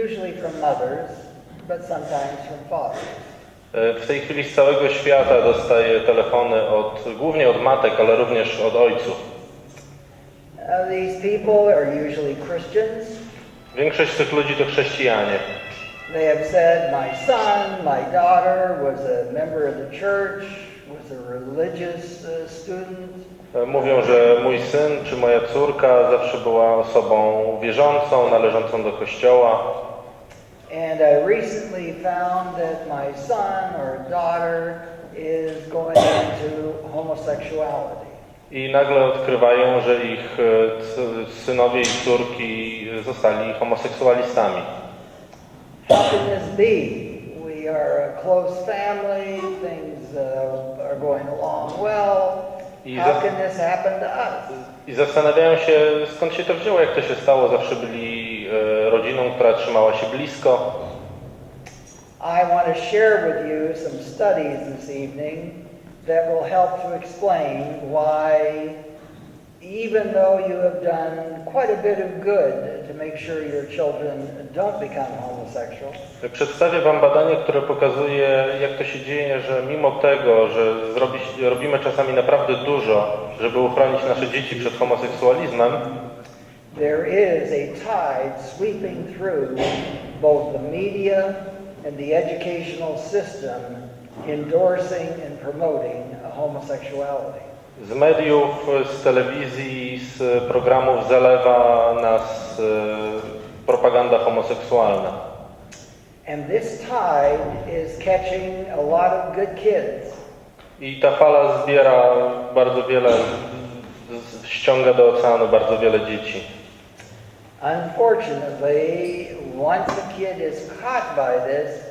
usually from mothers, but sometimes from fathers. W tej chwili z całego świata dostaję telefony głównie od matek, ale również od ojców. These people are usually Christians. Większość z tych ludzi to chrześcijanie. They have said, my son, my daughter was a member of the church, was a religious student. Mówią, że mój syn czy moja córka zawsze była osobą wierzącą, należącą do kościoła. And I recently found that my son or daughter is going into homosexuality. I nagle odkrywają, że ich synowie i córki zostali homoseksualistami. How can this be? We are a close family, things are going along well. How can this happen to us? I zastanawiają się, skąd się to wzięło, jak to się stało. Zawsze byli rodziną, która trzymała się blisko. I want to share with you some studies this evening that will help to explain why, even though you have done quite a bit of good to make sure your children don't become homosexual. Przedstawię wam badanie, które pokazuje, jak to się dzieje, że mimo tego, że robimy czasami naprawdę dużo, żeby uchronić nasze dzieci przed homoseksualizmem, there is a tide sweeping through both the media and the educational system endorsing and promoting homosexuality. z mediów, z telewizji, z programów zalewa nas propaganda homoseksualna. And this tide is catching a lot of good kids. I ta fala zbiera bardzo wiele, ściąga do oceanu bardzo wiele dzieci. Unfortunately, once a kid is caught by this,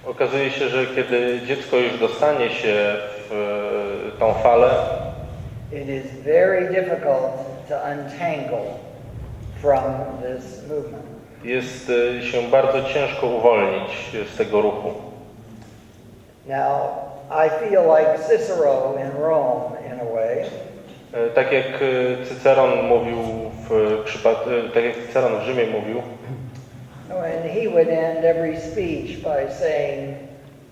okazuje się, że kiedy dziecko już dostanie się w tą falę, it is very difficult to untangle from this movement. jest się bardzo ciężko uwolnić z tego ruchu. Now, I feel like Cicero in Rome in a way. Tak jak Cyceron mówił tak jak Cyceron w Rzymie mówił, And he would end every speech by saying,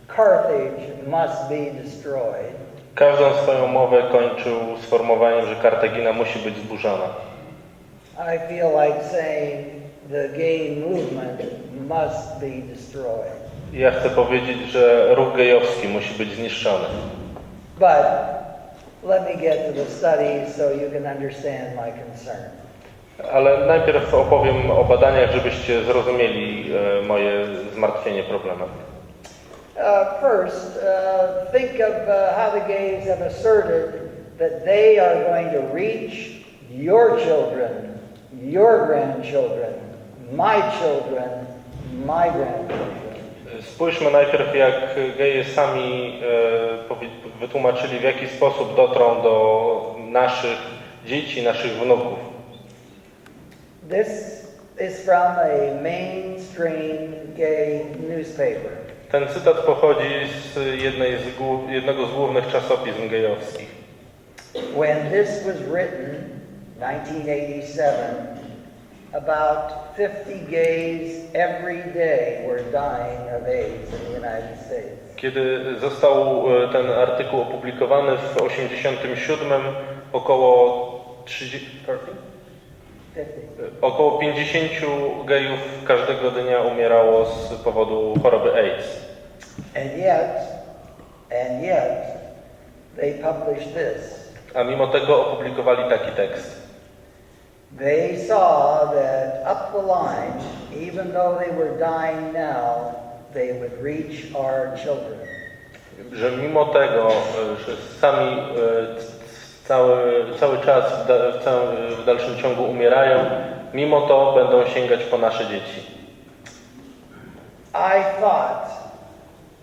Carthage must be destroyed. każdą swoją mowę kończył sformułowaniem, że Kartagina musi być zburzona. I feel like saying the gay movement must be destroyed. I ja chcę powiedzieć, że ruch gejowski musi być zniszczony. But let me get to the studies so you can understand my concern. Ale najpierw opowiem o badaniach, żebyście zrozumieli moje zmartwienie problemem. First, think of how the gays have asserted that they are going to reach your children, your grandchildren, my children, my grandchildren. Spójrzmy najpierw, jak geje sami wytłumaczyli, w jaki sposób dotrą do naszych dzieci, naszych wnuków. This is from a mainstream gay newspaper. Ten cytat pochodzi z jednego z głównych czasopism gejowskich. When this was written, 1987, about 50 gays every day were dying of AIDS in the United States. Kiedy został ten artykuł opublikowany w 1987, około 50 gejów każdego dnia umierało z powodu choroby AIDS. And yet, they published this. A mimo tego opublikowali taki tekst. They saw that up the line, even though they were dying now, they would reach our children. Że mimo tego, że sami cały czas w dalszym ciągu umierają, mimo to będą sięgać po nasze dzieci. I thought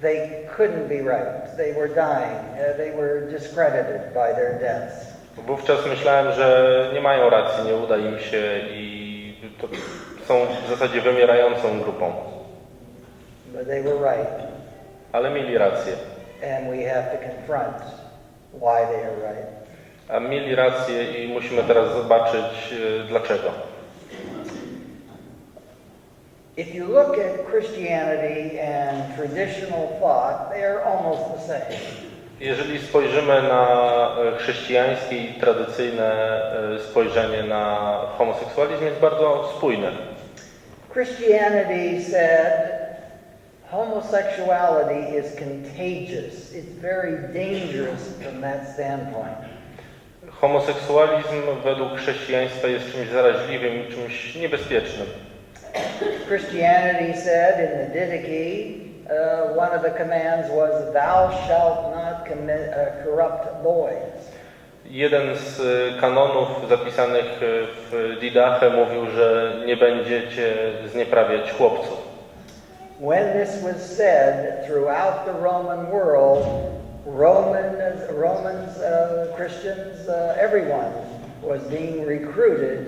they couldn't be right. They were dying. They were discredited by their deaths. Wówczas myślałem, że nie mają racji, nie uda im się i to są w zasadzie wymierającą grupą. But they were right. Ale mieli rację. And we have to confront why they are right. A mieli rację i musimy teraz zobaczyć dlaczego. If you look at Christianity and traditional thought, they are almost the same. Jeżeli spojrzymy na chrześcijańskie i tradycyjne spojrzenie na homoseksualizm, jest bardzo spójne. Christianity said homosexuality is contagious. It's very dangerous from that standpoint. Homoseksualizm według chrześcijaństwa jest czymś zaraźliwym i czymś niebezpiecznym. Christianity said in the Didache, one of the commands was, "Thou shalt not corrupt boys." Jeden z kanonów zapisanych w Didache mówił, że nie będziecie znieprawiać chłopców. When this was said throughout the Roman world, Romans, Christians, everyone was being recruited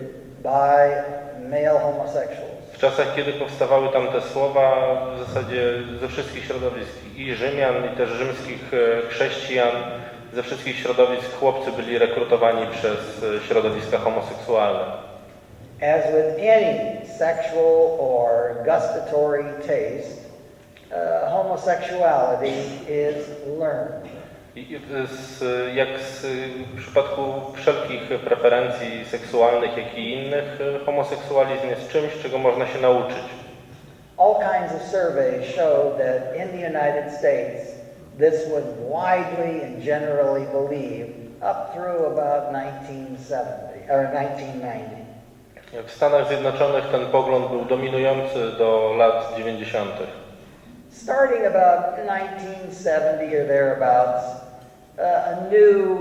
by male homosexuals. W czasach, kiedy powstawały tam te słowa, w zasadzie ze wszystkich środowisk, i Rzymian, i też rzymskich chrześcijan, ze wszystkich środowisk chłopcy byli rekrutowani przez środowiska homoseksualne. As with any sexual or gustatory taste, homosexuality is learned. Jak w przypadku wszelkich preferencji seksualnych, jak i innych, homoseksualizm jest czymś, czego można się nauczyć. All kinds of surveys show that in the United States, this was widely and generally believed up through about 1970 or 1990. W Stanach Zjednoczonych ten pogląd był dominujący do lat 90. Starting about 1970 or thereabouts, a new,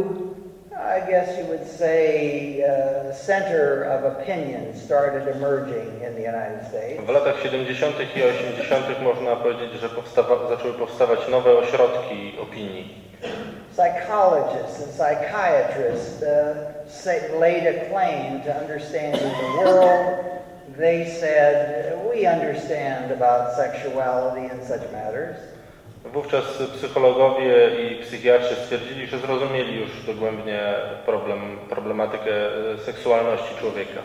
I guess you would say, center of opinion started emerging in the United States. W latach 70. i 80. można powiedzieć, że zaczęły powstawać nowe ośrodki opinii. Psychologists and psychiatrists laid a claim to understanding the world. They said, we understand about sexuality and such matters. Wówczas psychologowie i psychiatrzy stwierdzili, że zrozumieli już dogłębnie problematykę seksualności człowieka.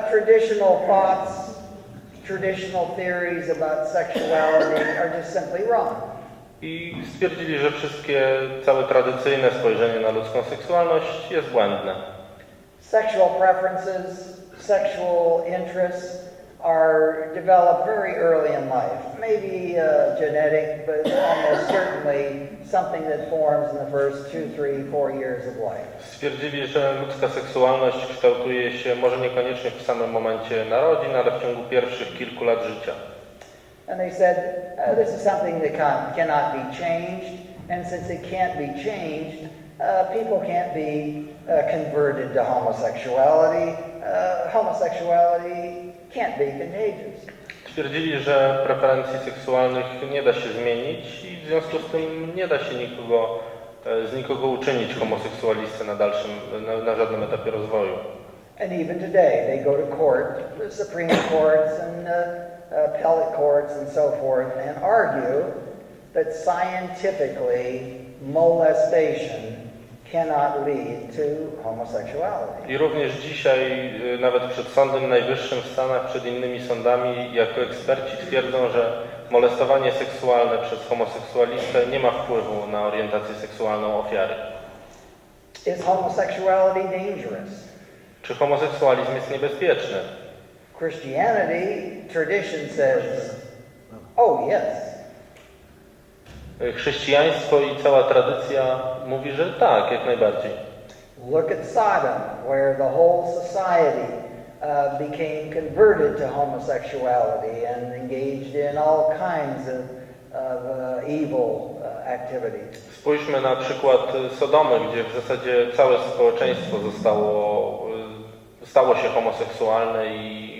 Traditional thoughts, traditional theories about sexuality are just simply wrong. I stwierdzili, że całe tradycyjne spojrzenie na ludzką seksualność jest błędne. Sexual preferences, sexual interests are developed very early in life. Maybe genetic, but almost certainly something that forms in the first 2, 3, 4 years of life. Stwierdzili, że ludzka seksualność kształtuje się może niekoniecznie w samym momencie narodzin, ale w ciągu pierwszych kilku lat życia. And they said, this is something that cannot be changed, and since it can't be changed, people can't be converted to homosexuality. Homosexuality can't be contagious. Twierdzili, że preferencji seksualnych nie da się zmienić i w związku z tym nie da się z nikogo uczynić homoseksualistę na żadnym etapie rozwoju. And even today, they go to court, the Supreme Courts and appellate courts and so forth, and argue that scientifically molestation cannot lead to homosexuality. I również dzisiaj, nawet przed Sądem Najwyższym w Stanach, przed innymi sądami, jako eksperci twierdzą, że molestowanie seksualne przez homoseksualistę nie ma wpływu na orientację seksualną ofiary. Is homosexuality dangerous? Czy homoseksualizm jest niebezpieczny? Christianity, tradition says, oh yes. Chrześcijaństwo i cała tradycja mówi, że tak, jak najbardziej. Look at Sodom, where the whole society became converted to homosexuality and engaged in all kinds of evil activities. Spójrzmy na przykład Sodomy, gdzie w zasadzie całe społeczeństwo stało się homoseksualne i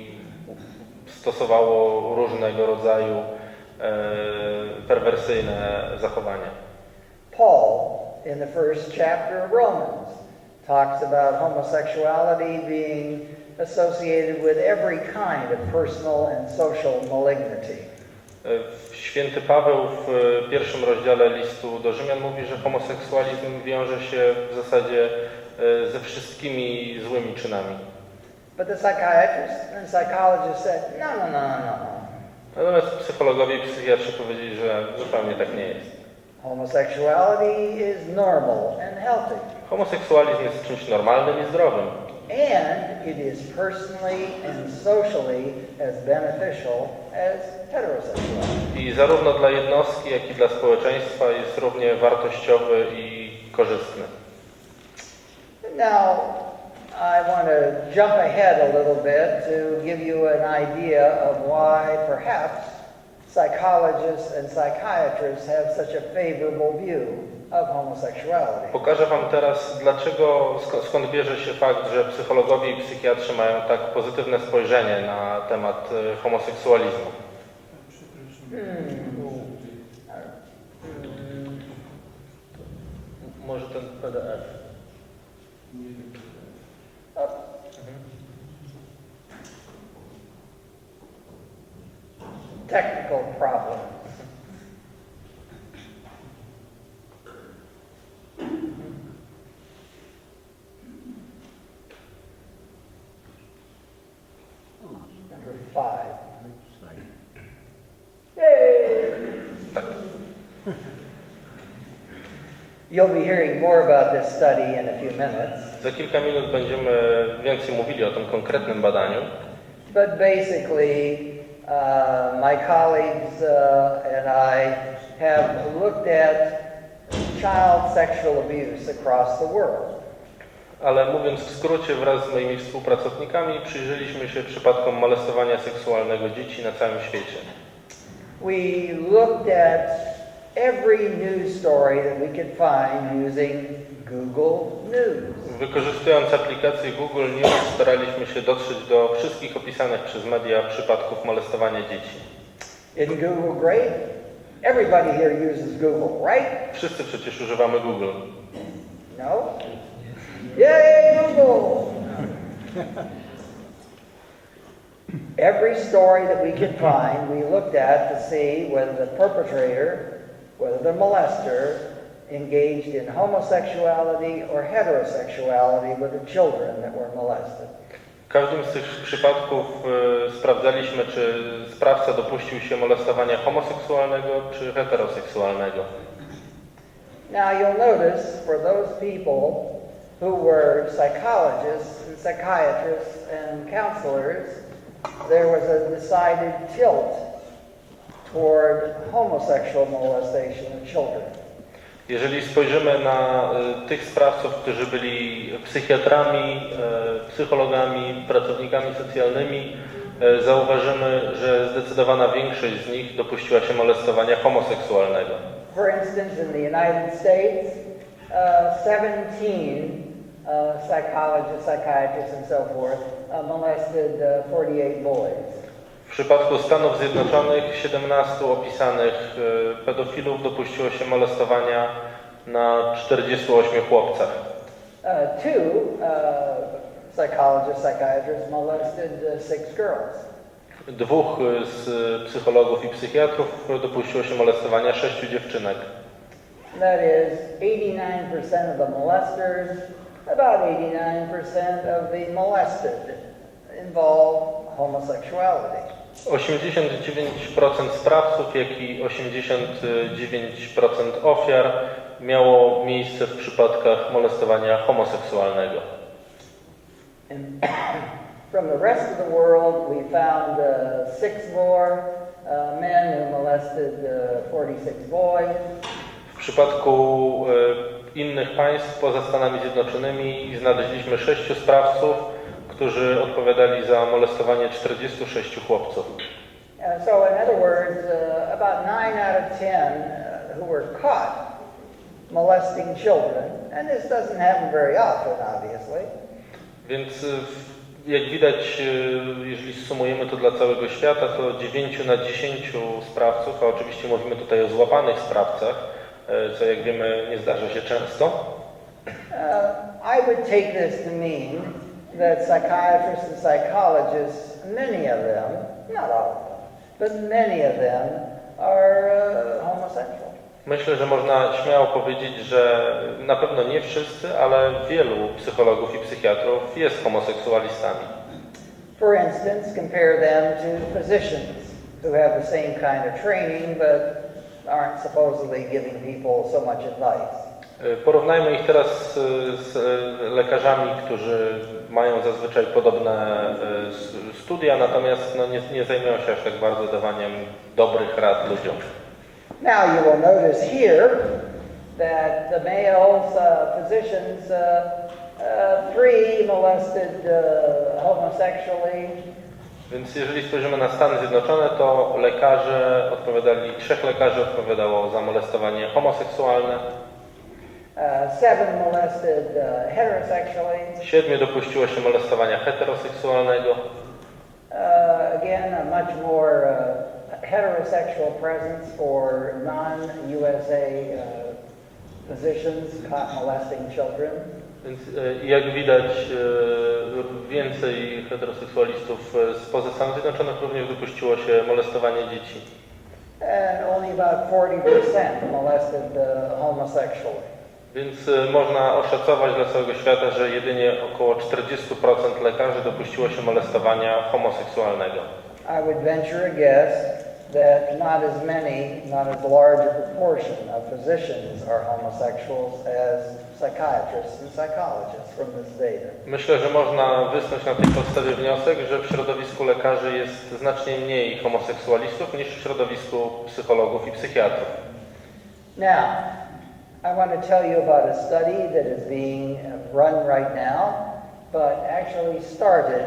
stosowało różnego rodzaju perwersyjne zachowania. Paul, in the first chapter of Romans, talks about homosexuality being associated with every kind of personal and social malignity. Święty Paweł w pierwszym rozdziale listu do Rzymian mówi, że homoseksualizm wiąże się w zasadzie ze wszystkimi złymi czynami. But the psychiatrist and psychologist said, no. Natomiast psychologowie i psychiatrzy powiedzieli, że zupełnie tak nie jest. Homosexuality is normal and healthy. Homoseksualizm jest czymś normalnym i zdrowym. And it is personally and socially as beneficial as heterosexuality. I zarówno dla jednostki, jak i dla społeczeństwa jest równie wartościowy i korzystny. Now, I want to jump ahead a little bit to give you an idea of why perhaps psychologists and psychiatrists have such a favorable view of homosexuality. Pokażę wam teraz, skąd bierze się fakt, że psychologowie i psychiatrzy mają tak pozytywne spojrzenie na temat homoseksualizmu. Może ten PDF. Technical problem. Number 5. Yay! You'll be hearing more about this study in a few minutes. Za kilka minut będziemy więcej mówili o tym konkretnym badaniu. But basically, my colleagues and I have looked at child sexual abuse across the world. Ale mówiąc w skrócie, wraz z moimi współpracownikami przyjrzeliśmy się przypadkom molestowania seksualnego dzieci na całym świecie. We looked at every news story that we could find using Google News. Wykorzystując aplikację Google News staraliśmy się dotrzeć do wszystkich opisanych przez media przypadków molestowania dzieci. Isn't Google great? Everybody here uses Google, right? Wszyscy przecież używamy Google. No? Yay, Google! Every story that we could find, we looked at to see whether the perpetrator, whether the molester, engaged in homosexuality or heterosexuality with the children that were molested. W każdym z tych przypadków sprawdzaliśmy, czy sprawca dopuścił się molestowania homoseksualnego czy heteroseksualnego. Now you'll notice for those people who were psychologists and psychiatrists and counselors, there was a decided tilt toward homosexual molestation of children. Jeżeli spojrzymy na tych sprawców, którzy byli psychiatrami, psychologami, pracownikami socjalnymi, zauważymy, że zdecydowana większość z nich dopuściła się molestowania homoseksualnego. For instance, in the United States, 17 psychologists, psychiatrists, and so forth molested 48 boys. W przypadku Stanów Zjednoczonych 17 opisanych pedofilów dopuściło się molestowania na 48 chłopcach. Psychologists, psychiatrists molested 6 girls. Dwóch z psychologów i psychiatrów dopuściło się molestowania 6 dziewczynek. That is 89% of the molesters, about 89% of the molested involve homosexuality. 89% sprawców, jak i 89% ofiar miało miejsce w przypadkach molestowania homoseksualnego. From the rest of the world, we found 6 more men who molested 46 boys. W przypadku innych państw poza Stanami Zjednoczonymi znaleźliśmy 6 sprawców, którzy odpowiadali za molestowanie 46 chłopców. So in other words, about 9 out of 10 who were caught molesting children, and this doesn't happen very often, obviously. Więc jak widać, jeżeli sumujemy to dla całego świata, to 9 na 10 sprawców, a oczywiście mówimy tutaj o złapanych sprawcach, co jak wiemy nie zdarza się często. I would take this to mean that psychiatrists and psychologists, many of them, not all of them, but many of them are homosexual. Myślę, że można śmiało powiedzieć, że na pewno nie wszyscy, ale wielu psychologów i psychiatrów jest homoseksualistami. For instance, compare them to physicians who have the same kind of training but aren't supposedly giving people so much advice. Porównajmy ich teraz z lekarzami, którzy mają zazwyczaj podobne studia, natomiast nie zajmują się aż tak bardzo dawaniem dobrych rad ludziom. Now you will notice here that the males, physicians, 3 molested homosexually. Więc jeżeli spojrzymy na Stany Zjednoczone, to trzech lekarzy odpowiadało za molestowanie homoseksualne. 7 molested heterosexually. 7 dopuściło się molestowania heteroseksualnego. Again, a much more heterosexual presence for non-USA physicians caught molesting children. Więc jak widać, więcej heteroseksualistów spoza Stanów Zjednoczonych również dopuściło się molestowania dzieci. And only about 40% molested homosexually. Więc można oszacować dla całego świata, że jedynie około 40% lekarzy dopuściło się molestowania homoseksualnego. I would venture a guess that not as large a proportion of physicians are homosexuals as psychiatrists and psychologists from this data. Myślę, że można wysnuć na tej podstawie wniosek, że w środowisku lekarzy jest znacznie mniej homoseksualistów niż w środowisku psychologów i psychiatrów. Now, I want to tell you about a study that is being run right now, but actually started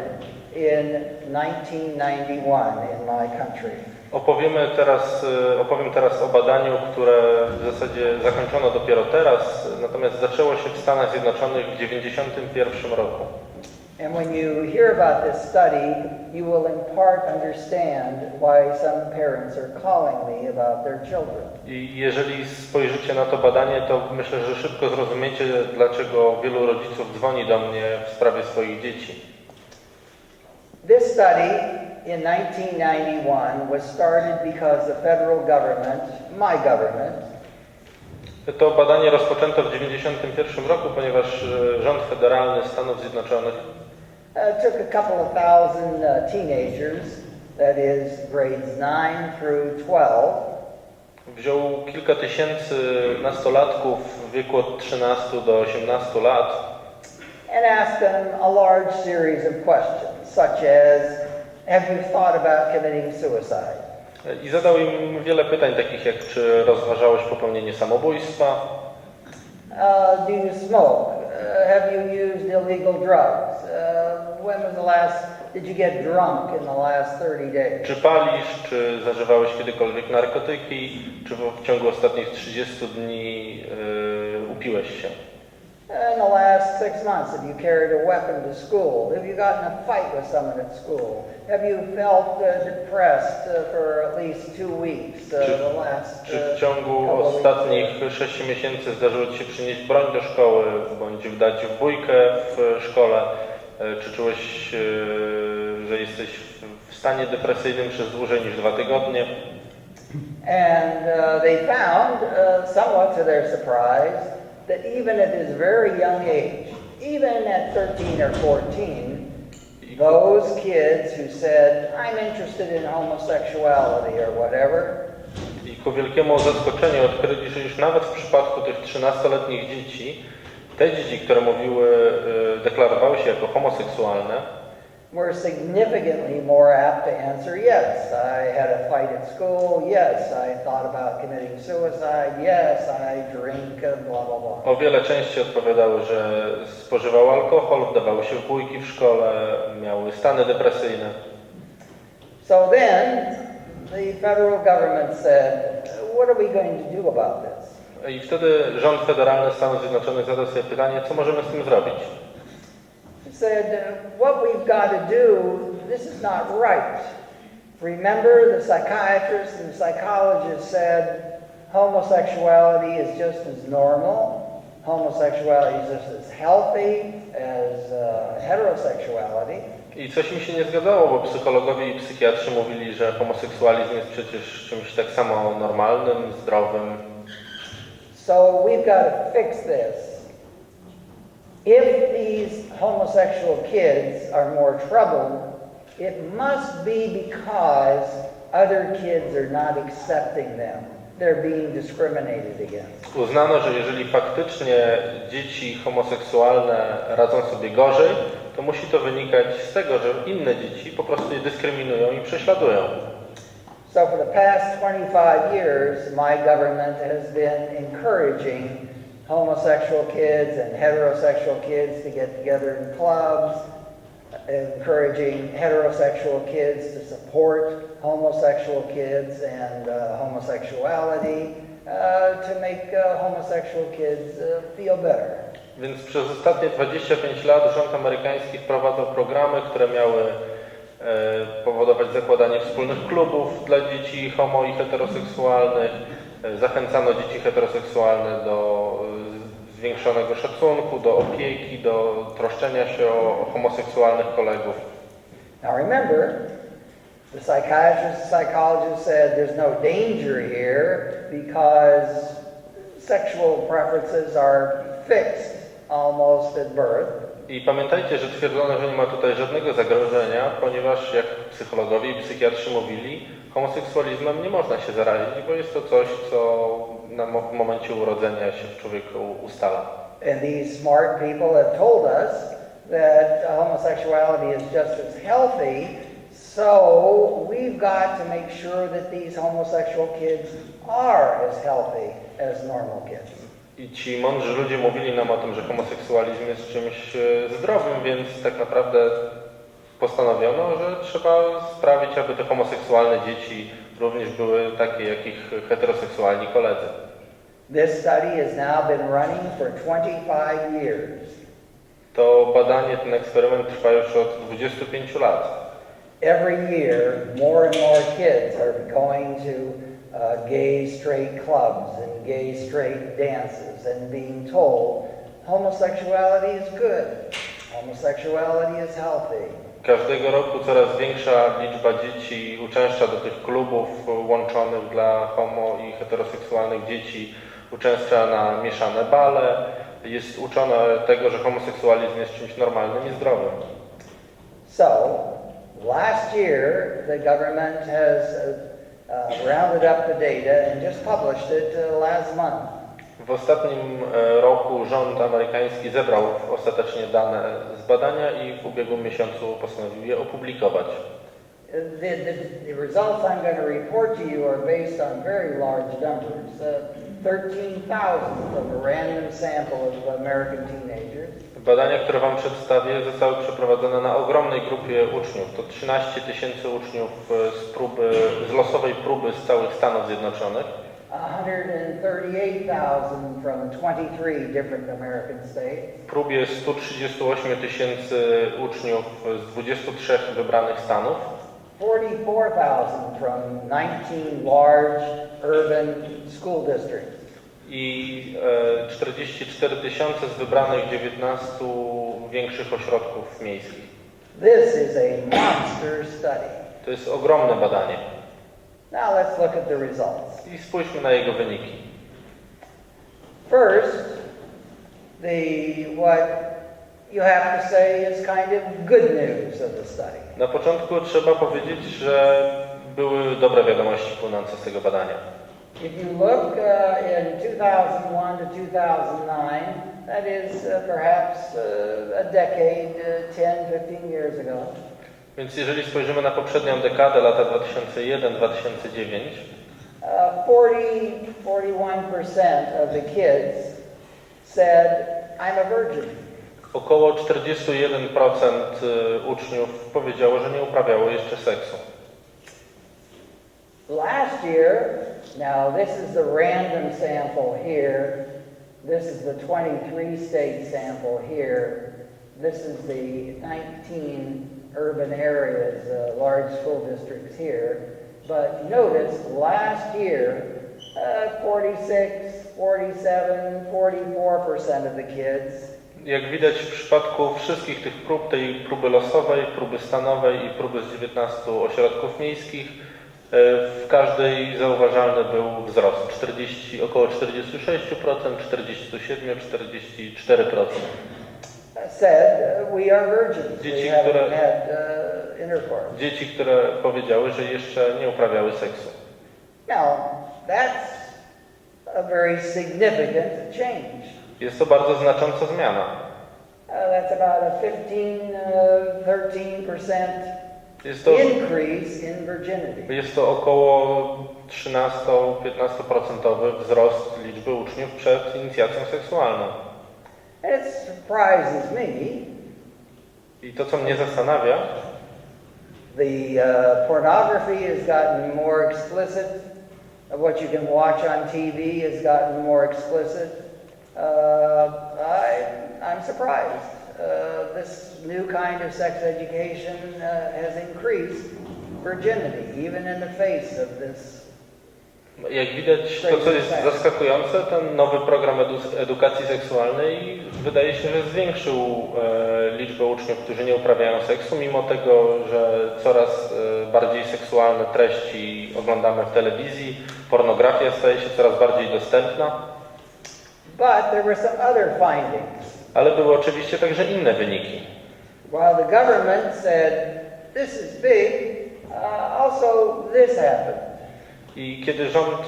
in 1991 in my country. Opowiem teraz o badaniu, które w zasadzie zakończono dopiero teraz, natomiast zaczęło się w Stanach Zjednoczonych w 1991 roku. And when you hear about this study, you will in part understand why some parents are calling me about their children. I jeżeli spojrzycie na to badanie, to myślę, że szybko zrozumiecie, dlaczego wielu rodziców dzwoni do mnie w sprawie swoich dzieci. This study in 1991 was started because the federal government, my government, To badanie rozpoczęto w 1991 roku, ponieważ rząd federalny Stanów Zjednoczonych took a couple of thousand teenagers, that is grades 9 through 12, wziął kilka tysięcy nastolatków w wieku od 13 do 18 lat and asked them a large series of questions, such as, have you thought about committing suicide? i zadał im wiele pytań, takich jak czy rozważałeś popełnienie samobójstwa, Do you smoke? Have you used illegal drugs? Did you get drunk in the last 30 days? czy palisz, czy zażywałeś kiedykolwiek narkotyki, czy w ciągu ostatnich 30 dni upiłeś się. In the last 6 months, have you carried a weapon to school? Have you gotten a fight with someone at school? Have you felt depressed for at least 2 weeks? Czy w ciągu ostatnich 6 miesięcy zdarzyło Ci się przynieść broń do szkoły, bądź wdać w bójkę w szkole? Czy czułeś, że jesteś w stanie depresyjnym przez dłużej niż 2 tygodnie? And they found, somewhat to their surprise, that even at this very young age, even at 13 or 14, those kids who said, I'm interested in homosexuality or whatever, I ku wielkiemu zaskoczeniu odkryli, że już nawet w przypadku tych 13-letnich dzieci, te dzieci, które deklarowały się jako homoseksualne, were significantly more apt to answer yes. I had a fight at school. Yes, I thought about committing suicide. Yes, I drink, blah, blah, blah. o wiele częściej odpowiadały, że spożywały alkohol, wdawały się w bójki w szkole, miały stany depresyjne. So then the federal government said, what are we going to do about this? I wtedy rząd federalny Stanów Zjednoczonych zadał sobie pytanie, co możemy z tym zrobić? Said, what we've got to do, this is not right. Remember, the psychiatrists and psychologists said homosexuality is just as normal. Homosexuality is just as healthy as heterosexuality. I coś mi się nie zgadzało, bo psychologowie i psychiatrzy mówili, że homoseksualizm jest przecież czymś tak samo normalnym, zdrowym. So we've got to fix this. If these homosexual kids are more trouble it must be because other kids are not accepting them. They're being discriminated against. Uznano, że jeżeli faktycznie dzieci homoseksualne radzą sobie gorzej, to musi to wynikać z tego, że inne dzieci po prostu je dyskryminują i prześladują. So for the past 25 years, my government has been encouraging homosexual kids and heterosexual kids to get together in clubs, encouraging heterosexual kids to support homosexual kids and homosexuality to make homosexual kids feel better. Więc przez ostatnie 25 lat rząd amerykański wprowadzał programy, które miały powodować zakładanie wspólnych klubów dla dzieci homo i heteroseksualnych. Zachęcano dzieci heteroseksualne do zwiększonego szacunku, do opieki, do troszczenia się o homoseksualnych kolegów. Now remember, the psychologist said there's no danger here because sexual preferences are fixed almost at birth. I pamiętajcie, że twierdzono, że nie ma tutaj żadnego zagrożenia, ponieważ jak psychologowie i psychiatrzy mówili, homoseksualizmem nie można się zarazić, bo jest to coś, co w momencie urodzenia się w człowieku ustala. And these smart people have told us that homosexuality is just as healthy, so we've got to make sure that these homosexual kids are as healthy as normal kids. I ci mądrzy ludzie mówili nam o tym, że homoseksualizm jest czymś zdrowym, więc tak naprawdę postanowiono, że trzeba sprawić, aby te homoseksualne dzieci również były takie, jak ich heteroseksualni koledzy. This study has now been running for 25 years. To badanie, ten eksperyment trwa już od 25 lat. Every year, more and more kids are going to gay straight clubs and gay straight dances and being told homosexuality is good, homosexuality is healthy. Każdego roku coraz większa liczba dzieci uczęszcza do tych klubów łączonych dla homo i heteroseksualnych dzieci, uczęszcza na mieszane bale, jest uczona tego, że homoseksualizm jest czymś normalnym i zdrowym. So, last year the government has rounded up the data and just published it last month. W ostatnim roku rząd amerykański zebrał ostatecznie dane z badania i w ubiegłym miesiącu postanowił je opublikować. The results I'm going to report to you are based on very large numbers. 13,000 of a random sample of American teenagers. Badania, które Wam przedstawię, zostały przeprowadzone na ogromnej grupie uczniów. To 13 000 uczniów z losowej próby z całych Stanów Zjednoczonych. 138,000 from 23 different American states. W próbie 138 000 uczniów z 23 wybranych stanów. 44,000 from 19 large urban school districts. I 44 000 z wybranych 19 większych ośrodków miejskich. This is a monster study. To jest ogromne badanie. Now let's look at the results. I spójrzmy na jego wyniki. First, what you have to say is kind of good news of the study. Na początku trzeba powiedzieć, że były dobre wiadomości płynące z tego badania. If you look in 2001 to 2009, that is perhaps a decade, 10-15 years ago. Więc jeżeli spojrzymy na poprzednią dekadę, lata 2001-2009, 41% of the kids said, I'm a virgin. około 41% uczniów powiedziało, że nie uprawiało jeszcze seksu. Last year, now this is the random sample here, this is the 23 state sample here, this is the 19 urban areas, large school districts here, but notice last year, 46, 47, 44% of the kids. Jak widać w przypadku wszystkich tych prób, tej próby losowej, próby stanowej i próby z 19 ośrodków miejskich, w każdej zauważalny był wzrost. Około 46%, 47%, 44%. said, we are virgins. Dzieci, We haven't które- had intercourse. Dzieci, które powiedziały, że jeszcze nie uprawiały seksu. Now, that's a very significant change. Jest to bardzo znacząca zmiana. That's about a 13% Jest to, increase in virginity. jest to około 13-15% wzrost liczby uczniów przed inicjacją seksualną. And it surprises me. I to, co mnie zastanawia, The pornography has gotten more explicit. What you can watch on TV has gotten more explicit. I'm surprised. This new kind of sex education has increased virginity, even in the face of this. jak widać, to co jest zaskakujące, ten nowy program edukacji seksualnej wydaje się, że zwiększył liczbę uczniów, którzy nie uprawiają seksu, mimo tego, że coraz bardziej seksualne treści oglądamy w telewizji, pornografia staje się coraz bardziej dostępna. But there were some other findings. Ale były oczywiście także inne wyniki. While the government said, this is big, also this happened. I kiedy rząd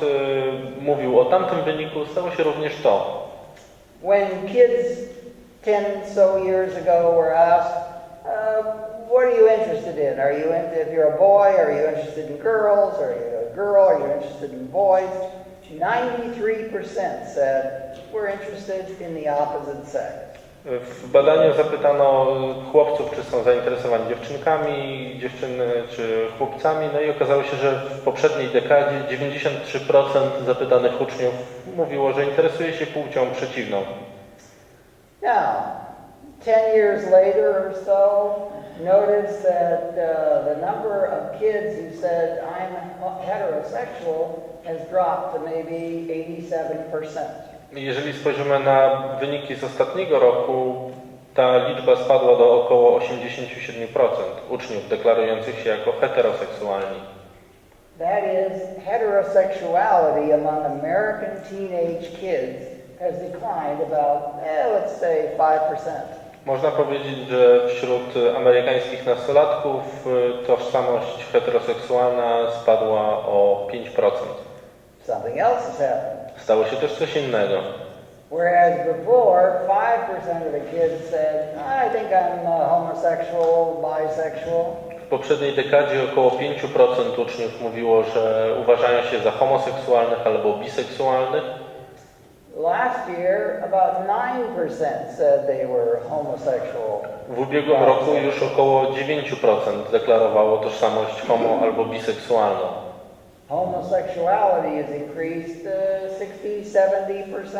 mówił o tamtym wyniku, stało się również to. When kids 10 so years ago were asked, what are you interested in? If you're a boy, are you interested in girls? Are you a girl? Are you interested in boys? 93% said, we're interested in the opposite sex. W badaniu zapytano chłopców, czy są zainteresowani dziewczynkami, dziewczyny czy chłopcami, no i okazało się, że w poprzedniej dekadzie 93% zapytanych uczniów mówiło, że interesuje się płcią przeciwną. Now, 10 years later or so, notice that the number of kids who said, I'm heterosexual has dropped to maybe 87%. Jeżeli spojrzymy na wyniki z ostatniego roku, ta liczba spadła do około 87% uczniów deklarujących się jako heteroseksualni. That is, heterosexuality among American teenage kids has declined about, let's say, 5%. Można powiedzieć, że wśród amerykańskich nastolatków tożsamość heteroseksualna spadła o 5%. Something else has happened. Stało się też coś innego. Whereas before, 5% of the kids said, I think I'm homosexual, bisexual. W poprzedniej dekadzie około 5% uczniów mówiło, że uważają się za homoseksualnych albo biseksualnych. Last year, about 9% said they were homosexual. W ubiegłym roku już około 9% deklarowało tożsamość homo albo biseksualną. Homosexuality has increased 60-70%.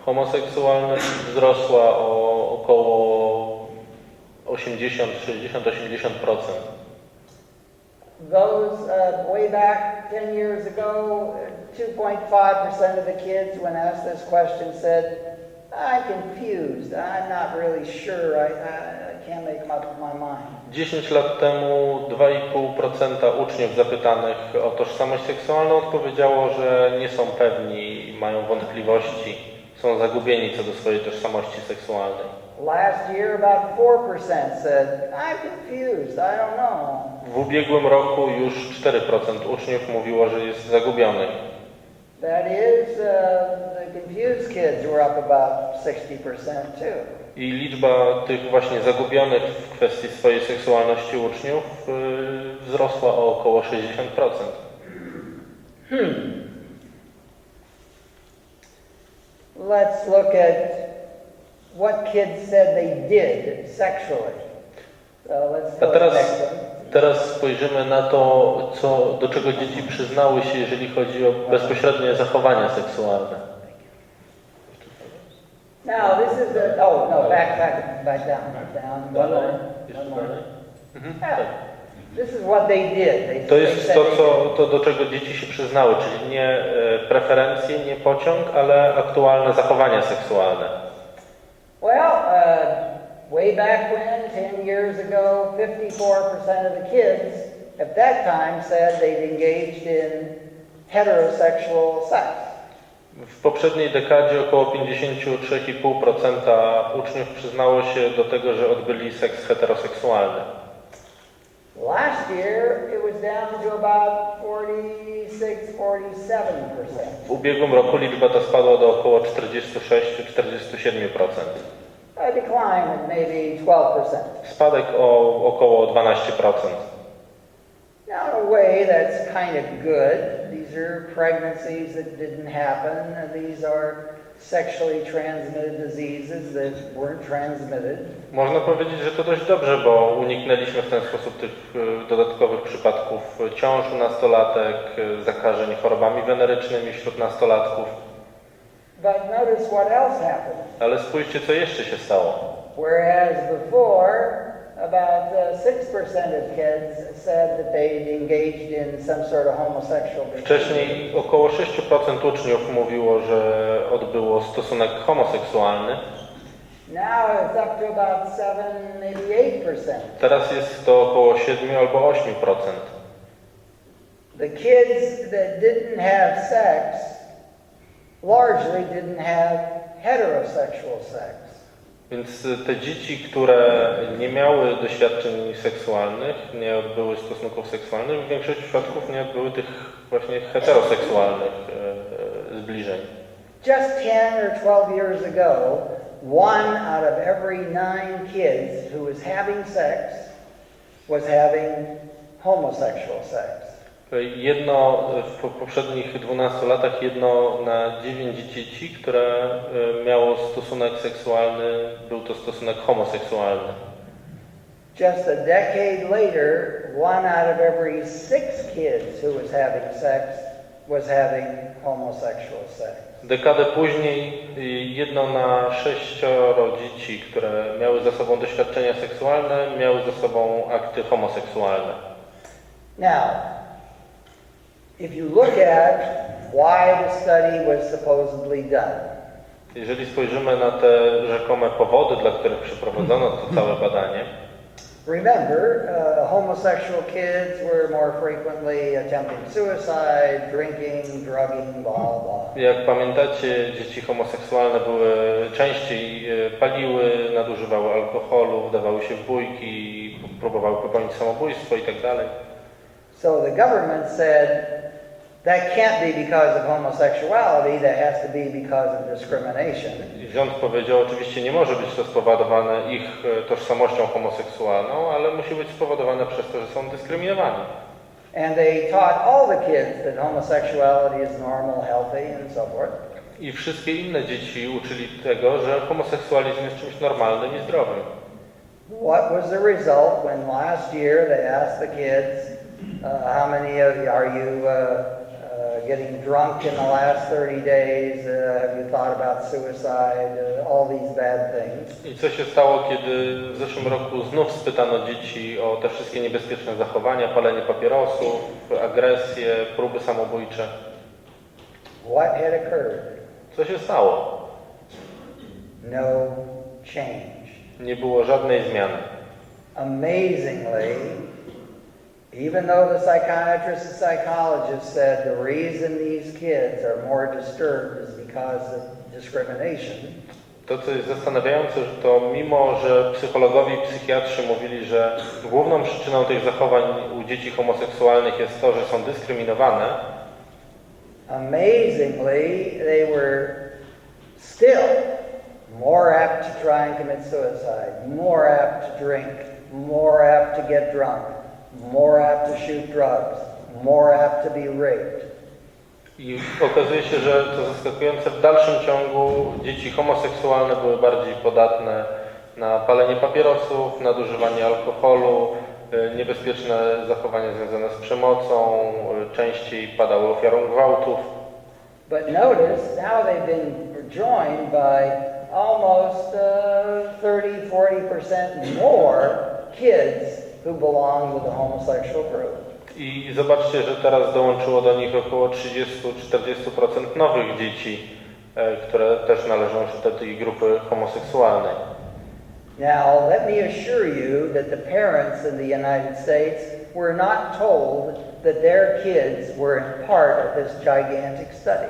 Homoseksualność wzrosła o około 80, 60, 80%. Those way back 10 years ago, 2.5% of the kids, when asked this question, said, I'm confused. I'm not really sure. I can't make up my mind. 10 lat temu 2,5% uczniów zapytanych o tożsamość seksualną odpowiedziało, że nie są pewni, mają wątpliwości, są zagubieni co do swojej tożsamości seksualnej. Last year, about 4% said, I'm confused. I don't know. W ubiegłym roku już 4% uczniów mówiło, że jest zagubionych. That is, the confused kids were up about 60% too. I liczba tych właśnie zagubionych w kwestii swojej seksualności uczniów wzrosła o około 60%. Let's look at what kids said they did sexually. So let's A go to the next teraz, one. teraz spojrzymy na to, do czego dzieci przyznały się, jeżeli chodzi o bezpośrednie zachowania seksualne. Now this is the, oh no, back down. One more. Yeah. This is what they did. To jest to, do czego dzieci się przyznały, czyli nie preferencje, nie pociąg, ale aktualne zachowania seksualne. Well, way back when, 10 years ago, 54% of the kids at that time said they'd engaged in heterosexual sex. W poprzedniej dekadzie około 53,5% uczniów przyznało się do tego, że odbyli seks heteroseksualny. Last year, it was down to about 46-47%. W ubiegłym roku liczba ta spadła do około 46-47%. A decline of maybe 12%. Spadek o około 12%. Now, in a way, that's kind of good. These are pregnancies that didn't happen. These are sexually transmitted diseases that weren't transmitted. Można powiedzieć, że to dość dobrze, bo uniknęliśmy w ten sposób tych dodatkowych przypadków ciąż u nastolatek, zakażeń chorobami wenerycznymi wśród nastolatków. But notice what else happened. Ale spójrzcie, co jeszcze się stało. Whereas before, about 6% of kids said that they'd engaged in some sort of homosexual behavior. Wcześniej około 6% uczniów mówiło, że odbyło stosunek homoseksualny. Now it's up to about 7, maybe 8%. Teraz jest to około 7 albo 8%. The kids that didn't have sex largely didn't have heterosexual sex. Więc te dzieci, które nie miały doświadczeń seksualnych, nie odbyły stosunków seksualnych, w większości przypadków nie odbyły tych właśnie heteroseksualnych zbliżeń. Just 10 or 12 years ago, 1 out of every 9 kids who was having sex was having homosexual sex. W poprzednich 12 latach 1 na 9 dzieci, które miało stosunek seksualny, był to stosunek homoseksualny. Just a decade later, 1 out of every 6 kids who was having sex was having homosexual sex. Dekadę później 1 na 6 dzieci, które miały za sobą doświadczenia seksualne, miały za sobą akty homoseksualne. Now, if you look at why the study was supposedly done, jeżeli spojrzymy na te rzekome powody, dla których przeprowadzono to całe badanie, remember, homosexual kids were more frequently attempting suicide, drinking, drugging, blah, blah. Jak pamiętacie, dzieci homoseksualne były częściej paliły, nadużywały alkoholu, wdawały się w bójki, próbowały popełnić samobójstwo i tak dalej. So the government said that can't be because of homosexuality, that has to be because of discrimination. Rząd powiedział, oczywiście nie może być to spowodowane ich tożsamością homoseksualną, ale musi być spowodowane przez to, że są dyskryminowani. And they taught all the kids that homosexuality is normal, healthy, and so forth. I wszystkie inne dzieci uczyli tego, że homoseksualizm jest czymś normalnym i zdrowym. What was the result when last year they asked the kids, how many of you are you getting drunk in the last 30 days? Have you thought about suicide? All these bad things. I co się stało, kiedy w zeszłym roku znów spytano dzieci o te wszystkie niebezpieczne zachowania, palenie papierosów, agresję, próby samobójcze? What had occurred? Co się stało? No change. Nie było żadnej zmiany. Amazingly, even though the psychiatrists and psychologists said the reason these kids are more disturbed is because of discrimination, To, co jest zastanawiające, że to mimo, że psychologowie i psychiatrzy mówili, że główną przyczyną tych zachowań u dzieci homoseksualnych jest to, że są dyskryminowane, amazingly, they were still more apt to try and commit suicide, more apt to drink, more apt to get drunk, more apt to shoot drugs, more apt to be raped. i okazuje się, że to zaskakujące, w dalszym ciągu dzieci homoseksualne były bardziej podatne na palenie papierosów, nadużywanie alkoholu, niebezpieczne zachowania związane z przemocą, częściej padały ofiarą gwałtów. But notice, now they've been joined by almost 30-40% more kids who belong to the homosexual group. I zobaczcie, że teraz dołączyło do nich około 30-40% nowych dzieci, które też należą do tej grupy homoseksualnej. Now, let me assure you that the parents in the United States were not told that their kids were part of this gigantic study.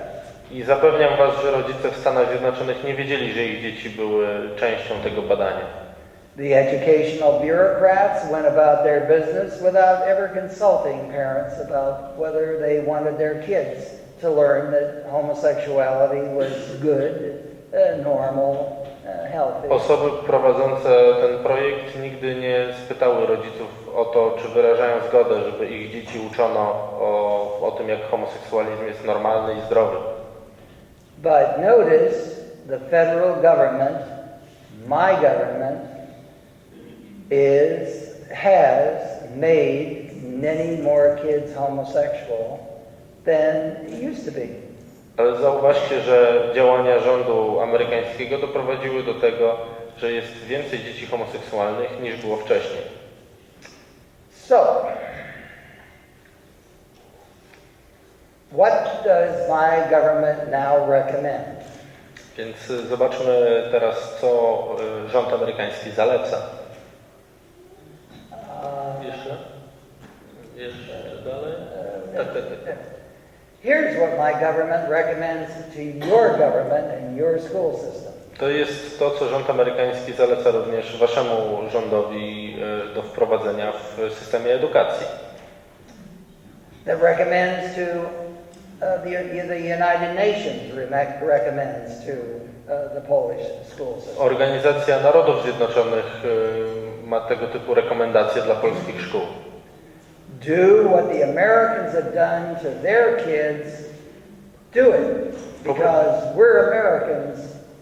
I zapewniam Was, że rodzice w Stanach Zjednoczonych nie wiedzieli, że ich dzieci były częścią tego badania. The educational bureaucrats went about their business without ever consulting parents about whether they wanted their kids to learn that homosexuality was good, normal, healthy. Osoby prowadzące ten projekt nigdy nie spytały rodziców o to, czy wyrażają zgodę, żeby ich dzieci uczono o tym, jak homoseksualizm jest normalny i zdrowy. But notice the federal government, my government, has made many more kids homosexual than it used to be. Ale zauważcie, że działania rządu amerykańskiego doprowadziły do tego, że jest więcej dzieci homoseksualnych niż było wcześniej. So, what does my government now recommend? Więc zobaczmy teraz, co rząd amerykański zaleca. Jeszcze dalej? Tak. Here's what my government recommends to your government and your school system. To jest to, co rząd amerykański zaleca również waszemu rządowi do wprowadzenia w systemie edukacji. That recommends to the United Nations recommends to the Polish school system. Organizacja Narodów Zjednoczonych ma tego typu rekomendacje dla polskich szkół. Do what the Americans have done to their kids, do it. Because we're Americans,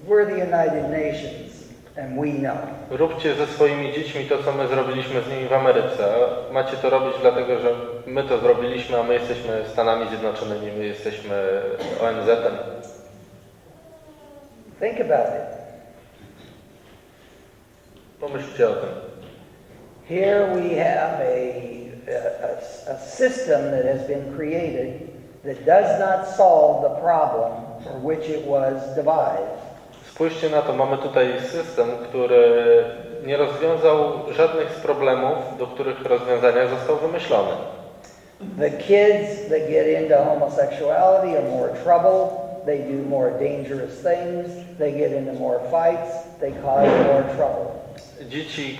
we're the United Nations, and we know. Róbcie ze swoimi dziećmi to, co my zrobiliśmy z nimi w Ameryce. Macie to robić dlatego, że my to zrobiliśmy, a my jesteśmy Stanami Zjednoczonymi, my jesteśmy ONZ-em. Think about it. Pomyślcie o tym. Here we have a system that has been created that does not solve the problem for which it was devised. Spójrzcie na to, mamy tutaj system, który nie rozwiązał żadnych z problemów, do których rozwiązania został wymyślony. The kids that get into homosexuality are more trouble, they do more dangerous things, they get into more fights, they cause more trouble. Dzieci,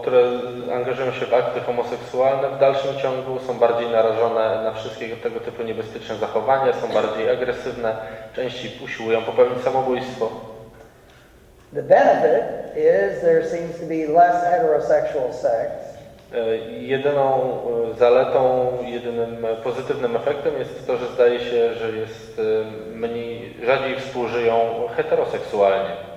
które angażują się w akty homoseksualne, w dalszym ciągu są bardziej narażone na wszystkie tego typu niebezpieczne zachowania, są bardziej agresywne, częściej usiłują popełnić samobójstwo. The benefit is there seems to be less heterosexual sex. Jedyną zaletą, jedynym pozytywnym efektem jest to, że zdaje się, że jest rzadziej współżyją heteroseksualnie.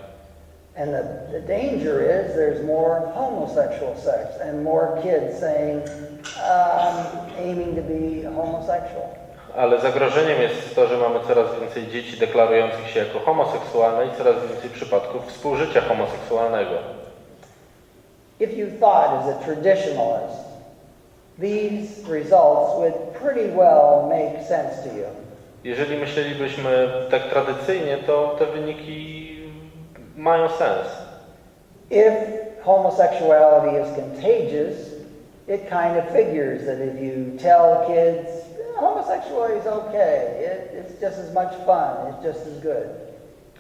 And the danger is there's more homosexual sex and more kids saying, I'm aiming to be homosexual. Ale zagrożeniem jest to, że mamy coraz więcej dzieci deklarujących się jako homoseksualne i coraz więcej przypadków współżycia homoseksualnego. If you thought as a traditionalist, these results would pretty well make sense to you. Jeżeli myślelibyśmy tak tradycyjnie, to te wyniki mają sens. If homosexuality is contagious, it kind of figures that if you tell kids homosexuality is okay, it's just as much fun, it's just as good.